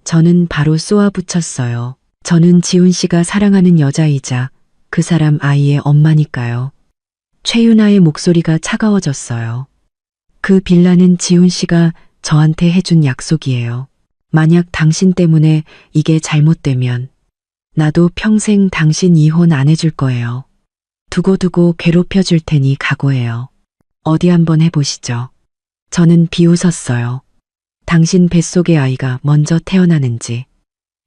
저는 바로 쏘아붙였어요. 저는 지훈 씨가 사랑하는 여자이자 그 사람 아이의 엄마니까요. 최유나의 목소리가 차가워졌어요. 그 빌라는 지훈 씨가 저한테 해준 약속이에요. 만약 당신 때문에 이게 잘못되면 나도 평생 당신 이혼 안 해줄 거예요. 두고두고 괴롭혀 줄 테니 각오해요. 어디 한번 해보시죠. 저는 비웃었어요. 당신 뱃속의 아이가 먼저 태어나는지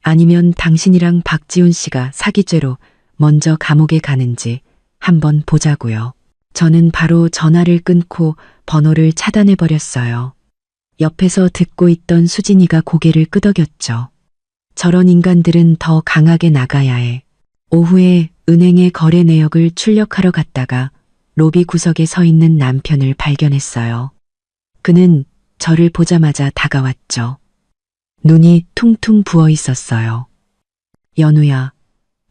아니면 당신이랑 박지훈 씨가 사기죄로 먼저 감옥에 가는지 한번 보자고요. 저는 바로 전화를 끊고 번호를 차단해버렸어요. 옆에서 듣고 있던 수진이가 고개를 끄덕였죠. 저런 인간들은 더 강하게 나가야 해. 오후에 은행의 거래 내역을 출력하러 갔다가 로비 구석에 서 있는 남편을 발견했어요. 그는 저를 보자마자 다가왔죠. 눈이 퉁퉁 부어 있었어요. 연우야,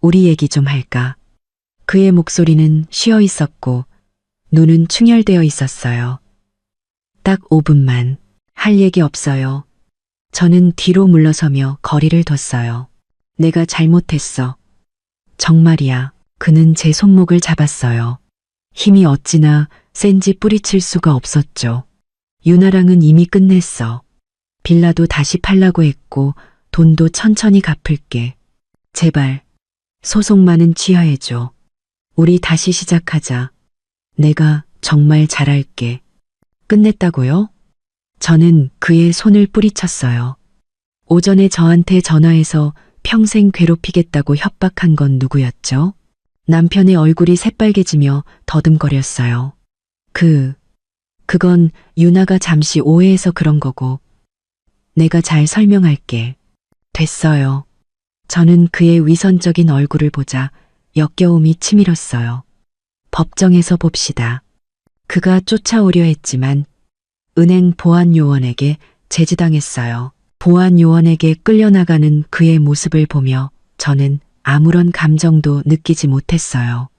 우리 얘기 좀 할까? 그의 목소리는 쉬어 있었고 눈은 충혈되어 있었어요. 딱 5분만. 할 얘기 없어요. 저는 뒤로 물러서며 거리를 뒀어요. 내가 잘못했어. 정말이야. 그는 제 손목을 잡았어요. 힘이 어찌나 센지 뿌리칠 수가 없었죠. 유나랑은 이미 끝냈어. 빌라도 다시 팔라고 했고 돈도 천천히 갚을게. 제발 소송만은 취하해줘. 우리 다시 시작하자. 내가 정말 잘할게. 끝냈다고요? 저는 그의 손을 뿌리쳤어요. 오전에 저한테 전화해서 평생 괴롭히겠다고 협박한 건 누구였죠? 남편의 얼굴이 새빨개지며 더듬거렸어요. 그건 유나가 잠시 오해해서 그런 거고. 내가 잘 설명할게. 됐어요. 저는 그의 위선적인 얼굴을 보자 역겨움이 치밀었어요. 법정에서 봅시다. 그가 쫓아오려 했지만 은행 보안요원에게 제지당했어요. 보안요원에게 끌려나가는 그의 모습을 보며 저는 아무런 감정도 느끼지 못했어요.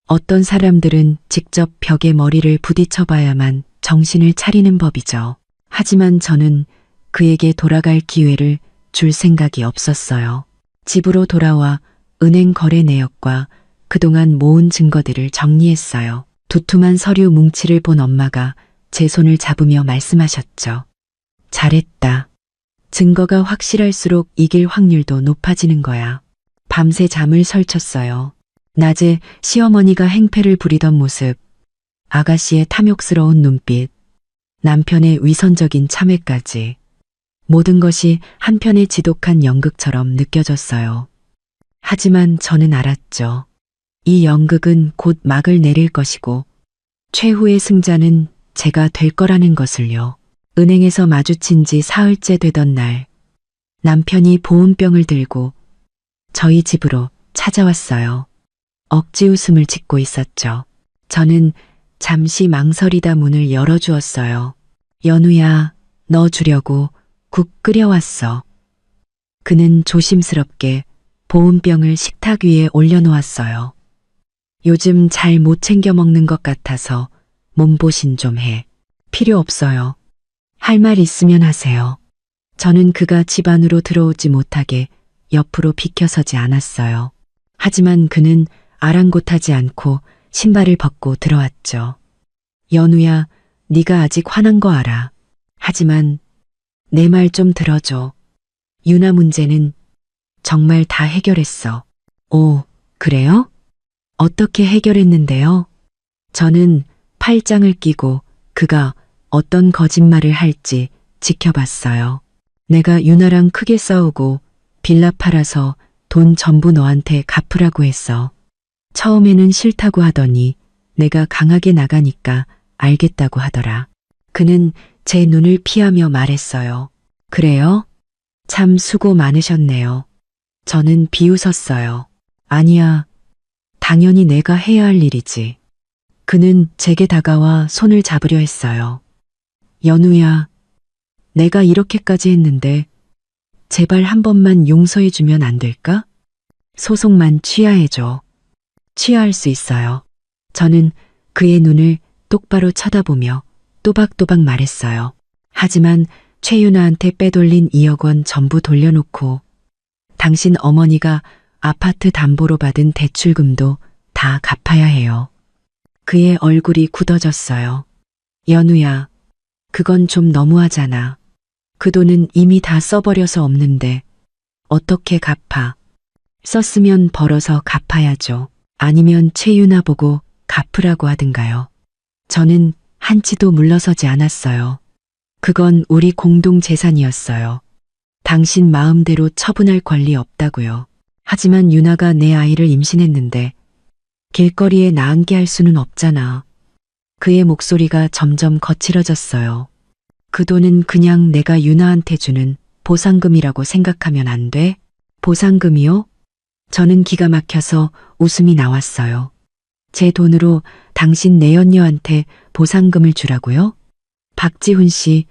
어떤 사람들은 직접 벽에 머리를 부딪혀봐야만 정신을 차리는 법이죠. 하지만 저는 그에게 돌아갈 기회를 줄 생각이 없었어요. 집으로 돌아와 은행 거래 내역과 그동안 모은 증거들을 정리했어요. 두툼한 서류 뭉치를 본 엄마가 제 손을 잡으며 말씀하셨죠. 잘했다. 증거가 확실할수록 이길 확률도 높아지는 거야. 밤새 잠을 설쳤어요. 낮에 시어머니가 행패를 부리던 모습, 아가씨의 탐욕스러운 눈빛, 남편의 위선적인 참회까지 모든 것이 한편의 지독한 연극처럼 느껴졌어요. 하지만 저는 알았죠. 이 연극은 곧 막을 내릴 것이고 최후의 승자는 제가 될 거라는 것을요. 은행에서 마주친 지 사흘째 되던 날, 남편이 보온병을 들고 저희 집으로 찾아왔어요. 억지 웃음을 짓고 있었죠. 저는 잠시 망설이다 문을 열어주었어요. 연우야, 너 주려고 국 끓여왔어. 그는 조심스럽게 보온병을 식탁 위에 올려놓았어요. 요즘 잘 못 챙겨 먹는 것 같아서 몸보신 좀 해. 필요 없어요. 할 말 있으면 하세요. 저는 그가 집 안으로 들어오지 못하게 옆으로 비켜서지 않았어요. 하지만 그는 아랑곳하지 않고 신발을 벗고 들어왔죠. 연우야, 네가 아직 화난 거 알아. 하지만 내 말 좀 들어줘. 유나 문제는 정말 다 해결했어. 오, 그래요? 어떻게 해결했는데요? 저는 팔짱을 끼고 그가 어떤 거짓말을 할지 지켜봤어요. 내가 유나랑 크게 싸우고 빌라 팔아서 돈 전부 너한테 갚으라고 했어. 처음에는 싫다고 하더니 내가 강하게 나가니까 알겠다고 하더라. 그는 제 눈을 피하며 말했어요. 그래요? 참 수고 많으셨네요. 저는 비웃었어요. 아니야. 당연히 내가 해야 할 일이지. 그는 제게 다가와 손을 잡으려 했어요. 연우야, 내가 이렇게까지 했는데 제발 한 번만 용서해주면 안 될까? 소송만 취하해줘. 취하할 수 있어요. 저는 그의 눈을 똑바로 쳐다보며 또박또박 말했어요. 하지만 최윤아한테 빼돌린 2억 원 전부 돌려놓고 당신 어머니가 아파트 담보로 받은 대출금도 다 갚아야 해요. 그의 얼굴이 굳어졌어요. 연우야, 그건 좀 너무하잖아. 그 돈은 이미 다 써버려서 없는데 어떻게 갚아? 썼으면 벌어서 갚아야죠. 아니면 최윤아 보고 갚으라고 하든가요. 저는 한치도 물러서지 않았어요. 그건 우리 공동 재산이었어요. 당신 마음대로 처분할 권리 없다고요. 하지만 유나가 내 아이를 임신했는데 길거리에 나앉게 할 수는 없잖아. 그의 목소리가 점점 거칠어졌어요. 그 돈은 그냥 내가 유나한테 주는 보상금이라고 생각하면 안 돼? 보상금이요? 저는 기가 막혀서 웃음이 나왔어요. 제 돈으로 당신 내연녀한테 보상금을 주라고요? 박지훈 씨,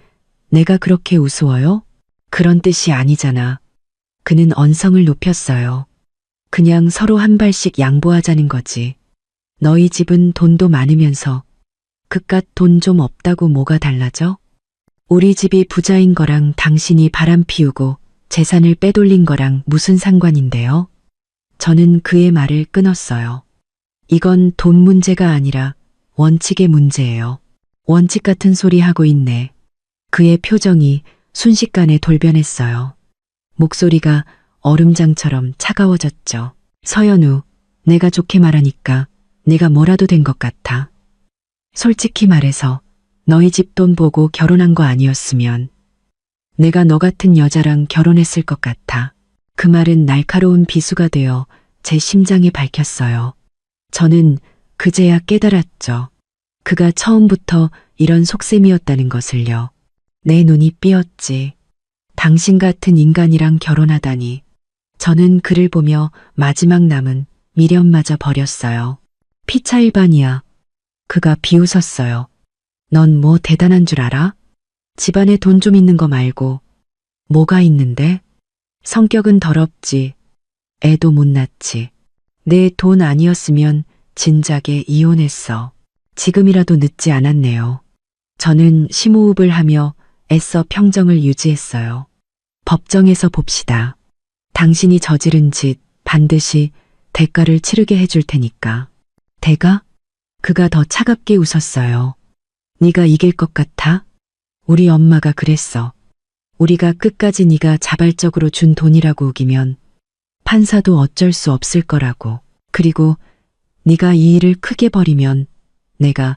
내가 그렇게 우스워요? 그런 뜻이 아니잖아. 그는 언성을 높였어요. 그냥 서로 한 발씩 양보하자는 거지. 너희 집은 돈도 많으면서 그깟 돈 좀 없다고 뭐가 달라져? 우리 집이 부자인 거랑 당신이 바람 피우고 재산을 빼돌린 거랑 무슨 상관인데요? 저는 그의 말을 끊었어요. 이건 돈 문제가 아니라 원칙의 문제예요. 원칙 같은 소리 하고 있네. 그의 표정이 순식간에 돌변했어요. 목소리가 얼음장처럼 차가워졌죠. 서연우, 내가 좋게 말하니까 네가 뭐라도 된 것 같아. 솔직히 말해서 너희 집 돈 보고 결혼한 거 아니었으면 내가 너 같은 여자랑 결혼했을 것 같아. 그 말은 날카로운 비수가 되어 제 심장에 밝혔어요. 저는 그제야 깨달았죠. 그가 처음부터 이런 속셈이었다는 것을요. 내 눈이 삐었지. 당신 같은 인간이랑 결혼하다니. 저는 그를 보며 마지막 남은 미련마저 버렸어요. 피차일반이야. 그가 비웃었어요. 넌 뭐 대단한 줄 알아? 집안에 돈 좀 있는 거 말고 뭐가 있는데? 성격은 더럽지. 애도 못 낳지. 내 돈 아니었으면 진작에 이혼했어. 지금이라도 늦지 않았네요. 저는 심호흡을 하며 애써 평정을 유지했어요. 법정에서 봅시다. 당신이 저지른 짓 반드시 대가를 치르게 해줄 테니까. 대가? 그가 더 차갑게 웃었어요. 네가 이길 것 같아? 우리 엄마가 그랬어. 우리가 끝까지 네가 자발적으로 준 돈이라고 우기면 판사도 어쩔 수 없을 거라고. 그리고 네가 이 일을 크게 벌이면 내가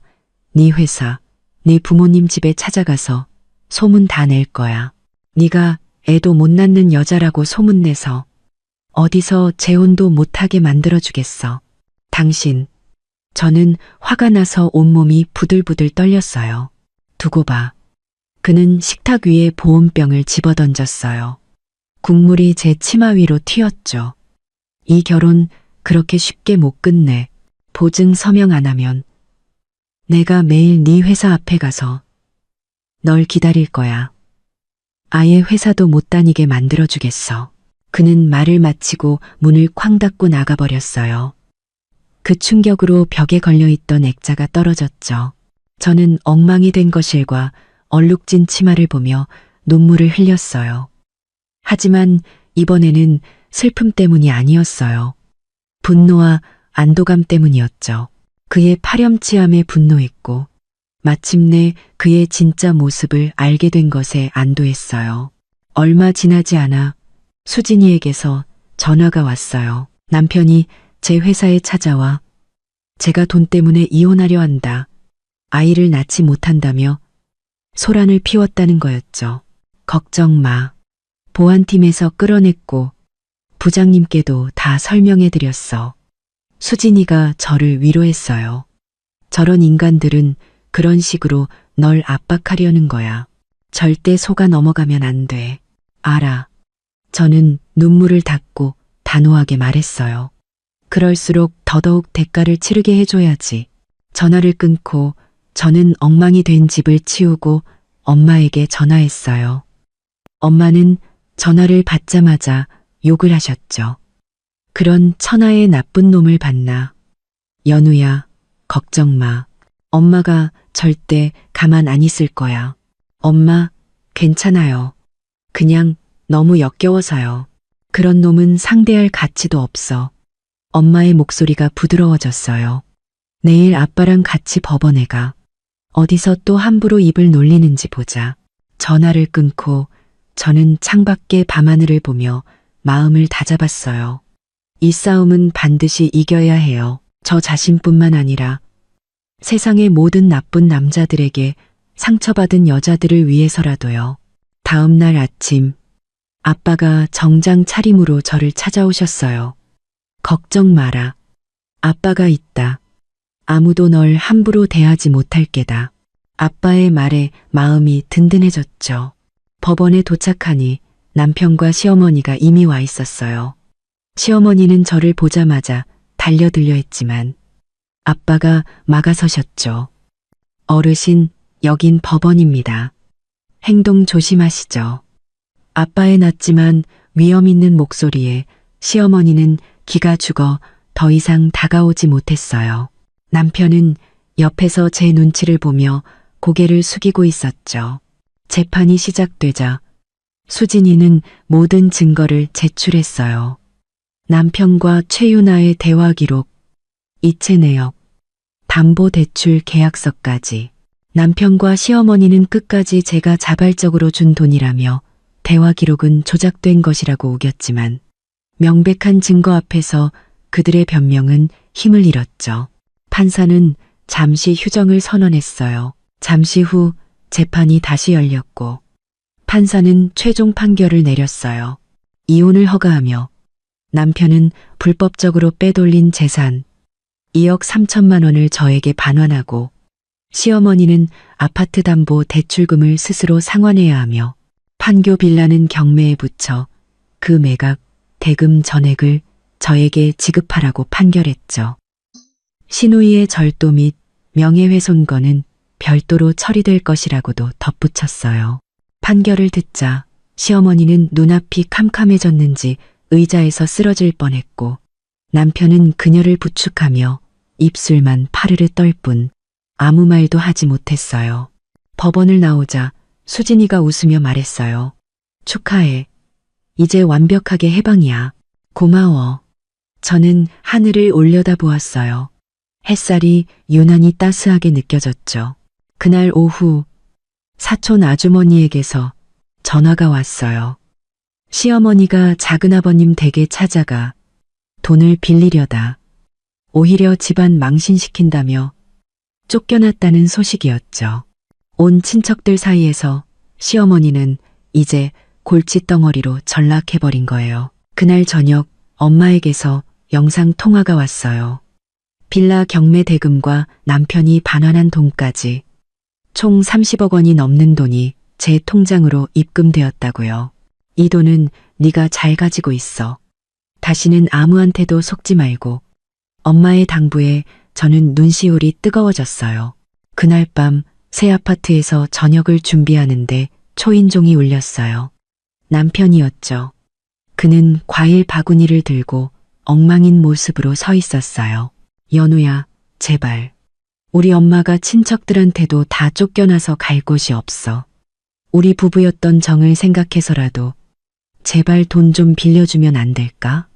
네 회사, 네 부모님 집에 찾아가서 소문 다 낼 거야. 네가 애도 못 낳는 여자라고 소문내서 어디서 재혼도 못하게 만들어주겠어. 당신. 저는 화가 나서 온몸이 부들부들 떨렸어요. 두고 봐. 그는 식탁 위에 보온병을 집어던졌어요. 국물이 제 치마 위로 튀었죠. 이 결혼 그렇게 쉽게 못 끝내. 보증 서명 안 하면 내가 매일 네 회사 앞에 가서 널 기다릴 거야. 아예 회사도 못 다니게 만들어주겠어. 그는 말을 마치고 문을 쾅 닫고 나가버렸어요. 그 충격으로 벽에 걸려있던 액자가 떨어졌죠. 저는 엉망이 된 거실과 얼룩진 치마를 보며 눈물을 흘렸어요. 하지만 이번에는 슬픔 때문이 아니었어요. 분노와 안도감 때문이었죠. 그의 파렴치함에 분노했고 마침내 그의 진짜 모습을 알게 된 것에 안도했어요. 얼마 지나지 않아 수진이에게서 전화가 왔어요. 남편이 제 회사에 찾아와 제가 돈 때문에 이혼하려 한다. 아이를 낳지 못한다며 소란을 피웠다는 거였죠. 걱정 마. 보안팀에서 끌어냈고 부장님께도 다 설명해 드렸어. 수진이가 저를 위로했어요. 저런 인간들은 그런 식으로 널 압박하려는 거야. 절대 속아 넘어가면 안 돼. 알아. 저는 눈물을 닦고 단호하게 말했어요. 그럴수록 더더욱 대가를 치르게 해줘야지. 전화를 끊고 저는 엉망이 된 집을 치우고 엄마에게 전화했어요. 엄마는 전화를 받자마자 욕을 하셨죠. 그런 천하의 나쁜 놈을 봤나. 연우야, 걱정 마. 엄마가 절대 가만 안 있을 거야. 엄마, 괜찮아요. 그냥 너무 역겨워서요. 그런 놈은 상대할 가치도 없어. 엄마의 목소리가 부드러워졌어요. 내일 아빠랑 같이 법원에 가. 어디서 또 함부로 입을 놀리는지 보자. 전화를 끊고 저는 창밖의 밤하늘을 보며 마음을 다잡았어요. 이 싸움은 반드시 이겨야 해요. 저 자신뿐만 아니라 세상의 모든 나쁜 남자들에게 상처받은 여자들을 위해서라도요. 다음 날 아침, 아빠가 정장 차림으로 저를 찾아오셨어요. 걱정 마라. 아빠가 있다. 아무도 널 함부로 대하지 못할 게다. 아빠의 말에 마음이 든든해졌죠. 법원에 도착하니 남편과 시어머니가 이미 와 있었어요. 시어머니는 저를 보자마자 달려들려 했지만 아빠가 막아서셨죠. 어르신, 여긴 법원입니다. 행동 조심하시죠. 아빠의 낮지만 위험 있는 목소리에 시어머니는 기가 죽어 더 이상 다가오지 못했어요. 남편은 옆에서 제 눈치를 보며 고개를 숙이고 있었죠. 재판이 시작되자 수진이는 모든 증거를 제출했어요. 남편과 최유나의 대화 기록, 이체 내역, 담보대출 계약서까지. 남편과 시어머니는 끝까지 제가 자발적으로 준 돈이라며 대화 기록은 조작된 것이라고 우겼지만 명백한 증거 앞에서 그들의 변명은 힘을 잃었죠. 판사는 잠시 휴정을 선언했어요. 잠시 후 재판이 다시 열렸고 판사는 최종 판결을 내렸어요. 이혼을 허가하며 남편은 불법적으로 빼돌린 재산 2억 3천만 원을 저에게 반환하고 시어머니는 아파트 담보 대출금을 스스로 상환해야 하며 판교 빌라는 경매에 붙여 그 매각, 대금 전액을 저에게 지급하라고 판결했죠. 신우이의 절도 및 명예훼손건은 별도로 처리될 것이라고도 덧붙였어요. 판결을 듣자 시어머니는 눈앞이 캄캄해졌는지 의자에서 쓰러질 뻔했고 남편은 그녀를 부축하며 입술만 파르르 떨 뿐 아무 말도 하지 못했어요. 법원을 나오자 수진이가 웃으며 말했어요. 축하해. 이제 완벽하게 해방이야. 고마워. 저는 하늘을 올려다보았어요. 햇살이 유난히 따스하게 느껴졌죠. 그날 오후 사촌 아주머니에게서 전화가 왔어요. 시어머니가 작은아버님 댁에 찾아가 돈을 빌리려다 오히려 집안 망신시킨다며 쫓겨났다는 소식이었죠. 온 친척들 사이에서 시어머니는 이제 골칫덩어리로 전락해버린 거예요. 그날 저녁 엄마에게서 영상 통화가 왔어요. 빌라 경매 대금과 남편이 반환한 돈까지 총 30억 원이 넘는 돈이 제 통장으로 입금되었다고요. 이 돈은 네가 잘 가지고 있어. 다시는 아무한테도 속지 말고. 엄마의 당부에 저는 눈시울이 뜨거워졌어요. 그날 밤 새 아파트에서 저녁을 준비하는데 초인종이 울렸어요. 남편이었죠. 그는 과일 바구니를 들고 엉망인 모습으로 서 있었어요. 연우야, 제발. 우리 엄마가 친척들한테도 다 쫓겨나서 갈 곳이 없어. 우리 부부였던 정을 생각해서라도 제발 돈 좀 빌려주면 안 될까?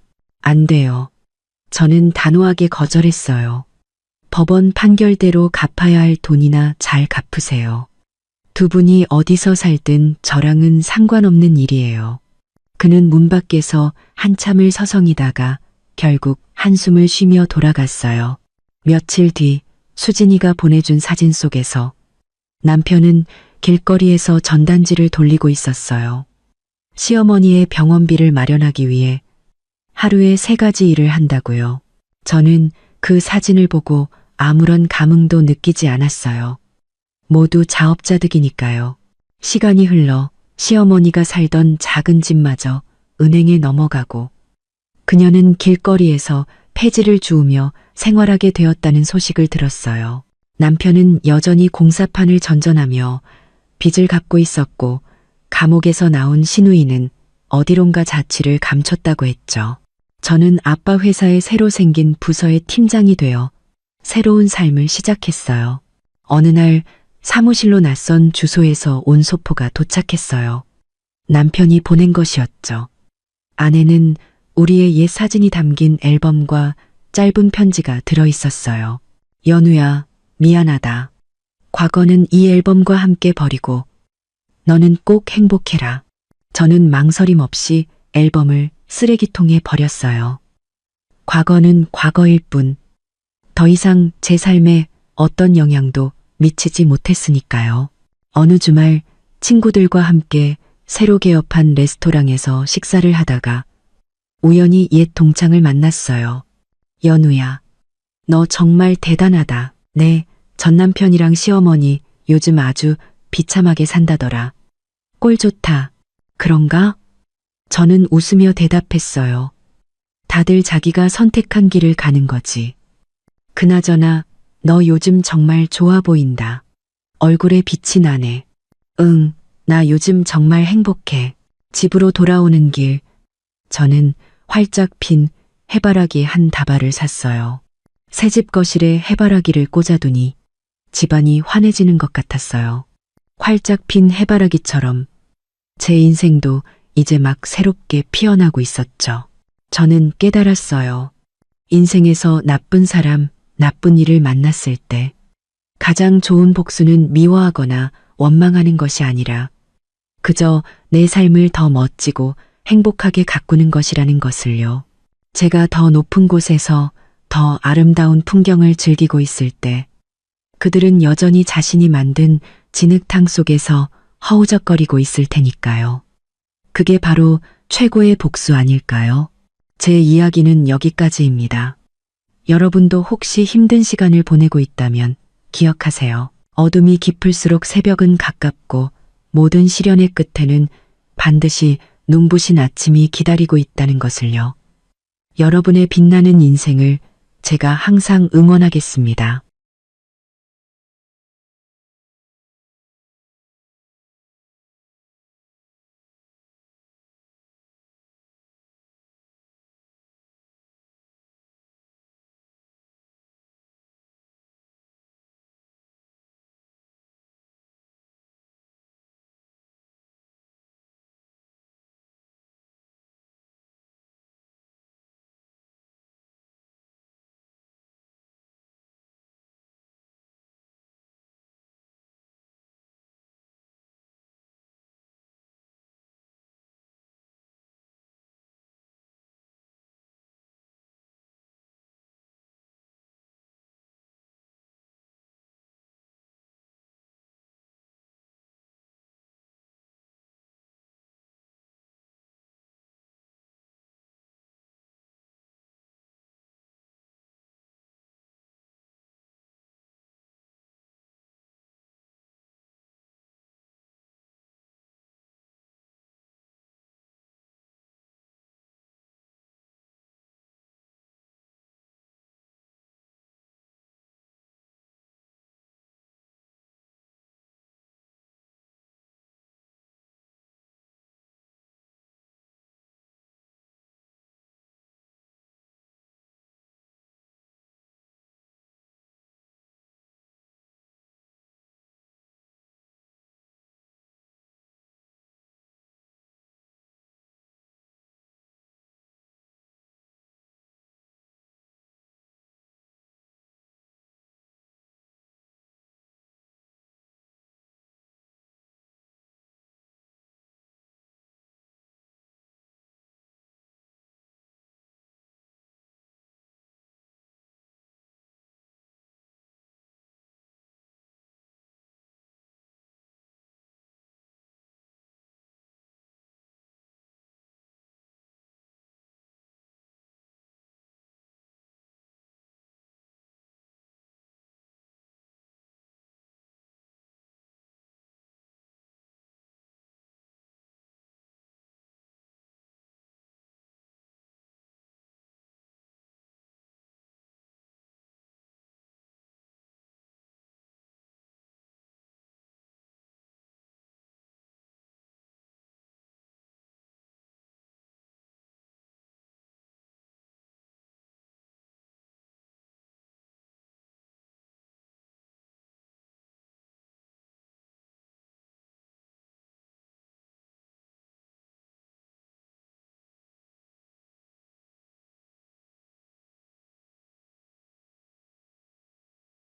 안 돼요. 저는 단호하게 거절했어요. 법원 판결대로 갚아야 할 돈이나 잘 갚으세요. 두 분이 어디서 살든 저랑은 상관없는 일이에요. 그는 문 밖에서 한참을 서성이다가 결국 한숨을 쉬며 돌아갔어요. 며칠 뒤 수진이가 보내준 사진 속에서 남편은 길거리에서 전단지를 돌리고 있었어요. 시어머니의 병원비를 마련하기 위해 하루에 3가지 일을 한다고요. 저는 그 사진을 보고 아무런 감흥도 느끼지 않았어요. 모두 자업자득이니까요. 시간이 흘러 시어머니가 살던 작은 집마저 은행에 넘어가고 그녀는 길거리에서 폐지를 주우며 생활하게 되었다는 소식을 들었어요. 남편은 여전히 공사판을 전전하며 빚을 갚고 있었고 감옥에서 나온 시누이는 어디론가 자취를 감췄다고 했죠. 저는 아빠 회사에 새로 생긴 부서의 팀장이 되어 새로운 삶을 시작했어요. 어느 날 사무실로 낯선 주소에서 온 소포가 도착했어요. 남편이 보낸 것이었죠. 안에는 우리의 옛 사진이 담긴 앨범과 짧은 편지가 들어 있었어요. 연우야, 미안하다. 과거는 이 앨범과 함께 버리고 너는 꼭 행복해라. 저는 망설임 없이 앨범을 쓰레기통에 버렸어요. 과거는 과거일 뿐 더 이상 제 삶에 어떤 영향도 미치지 못했으니까요. 어느 주말 친구들과 함께 새로 개업한 레스토랑에서 식사를 하다가 우연히 옛 동창을 만났어요. 연우야, 너 정말 대단하다. 네, 전 남편이랑 시어머니 요즘 아주 비참하게 산다더라. 꼴 좋다. 그런가? 저는 웃으며 대답했어요. 다들 자기가 선택한 길을 가는 거지. 그나저나 너 요즘 정말 좋아 보인다. 얼굴에 빛이 나네. 응, 나 요즘 정말 행복해. 집으로 돌아오는 길, 저는 활짝 핀 해바라기 한 다발을 샀어요. 새집 거실에 해바라기를 꽂아두니 집안이 환해지는 것 같았어요. 활짝 핀 해바라기처럼 제 인생도 이제 막 새롭게 피어나고 있었죠. 저는 깨달았어요. 인생에서 나쁜 사람, 나쁜 일을 만났을 때 가장 좋은 복수는 미워하거나 원망하는 것이 아니라 그저 내 삶을 더 멋지고 행복하게 가꾸는 것이라는 것을요. 제가 더 높은 곳에서 더 아름다운 풍경을 즐기고 있을 때 그들은 여전히 자신이 만든 진흙탕 속에서 허우적거리고 있을 테니까요. 그게 바로 최고의 복수 아닐까요? 제 이야기는 여기까지입니다. 여러분도 혹시 힘든 시간을 보내고 있다면 기억하세요. 어둠이 깊을수록 새벽은 가깝고 모든 시련의 끝에는 반드시 눈부신 아침이 기다리고 있다는 것을요. 여러분의 빛나는 인생을 제가 항상 응원하겠습니다.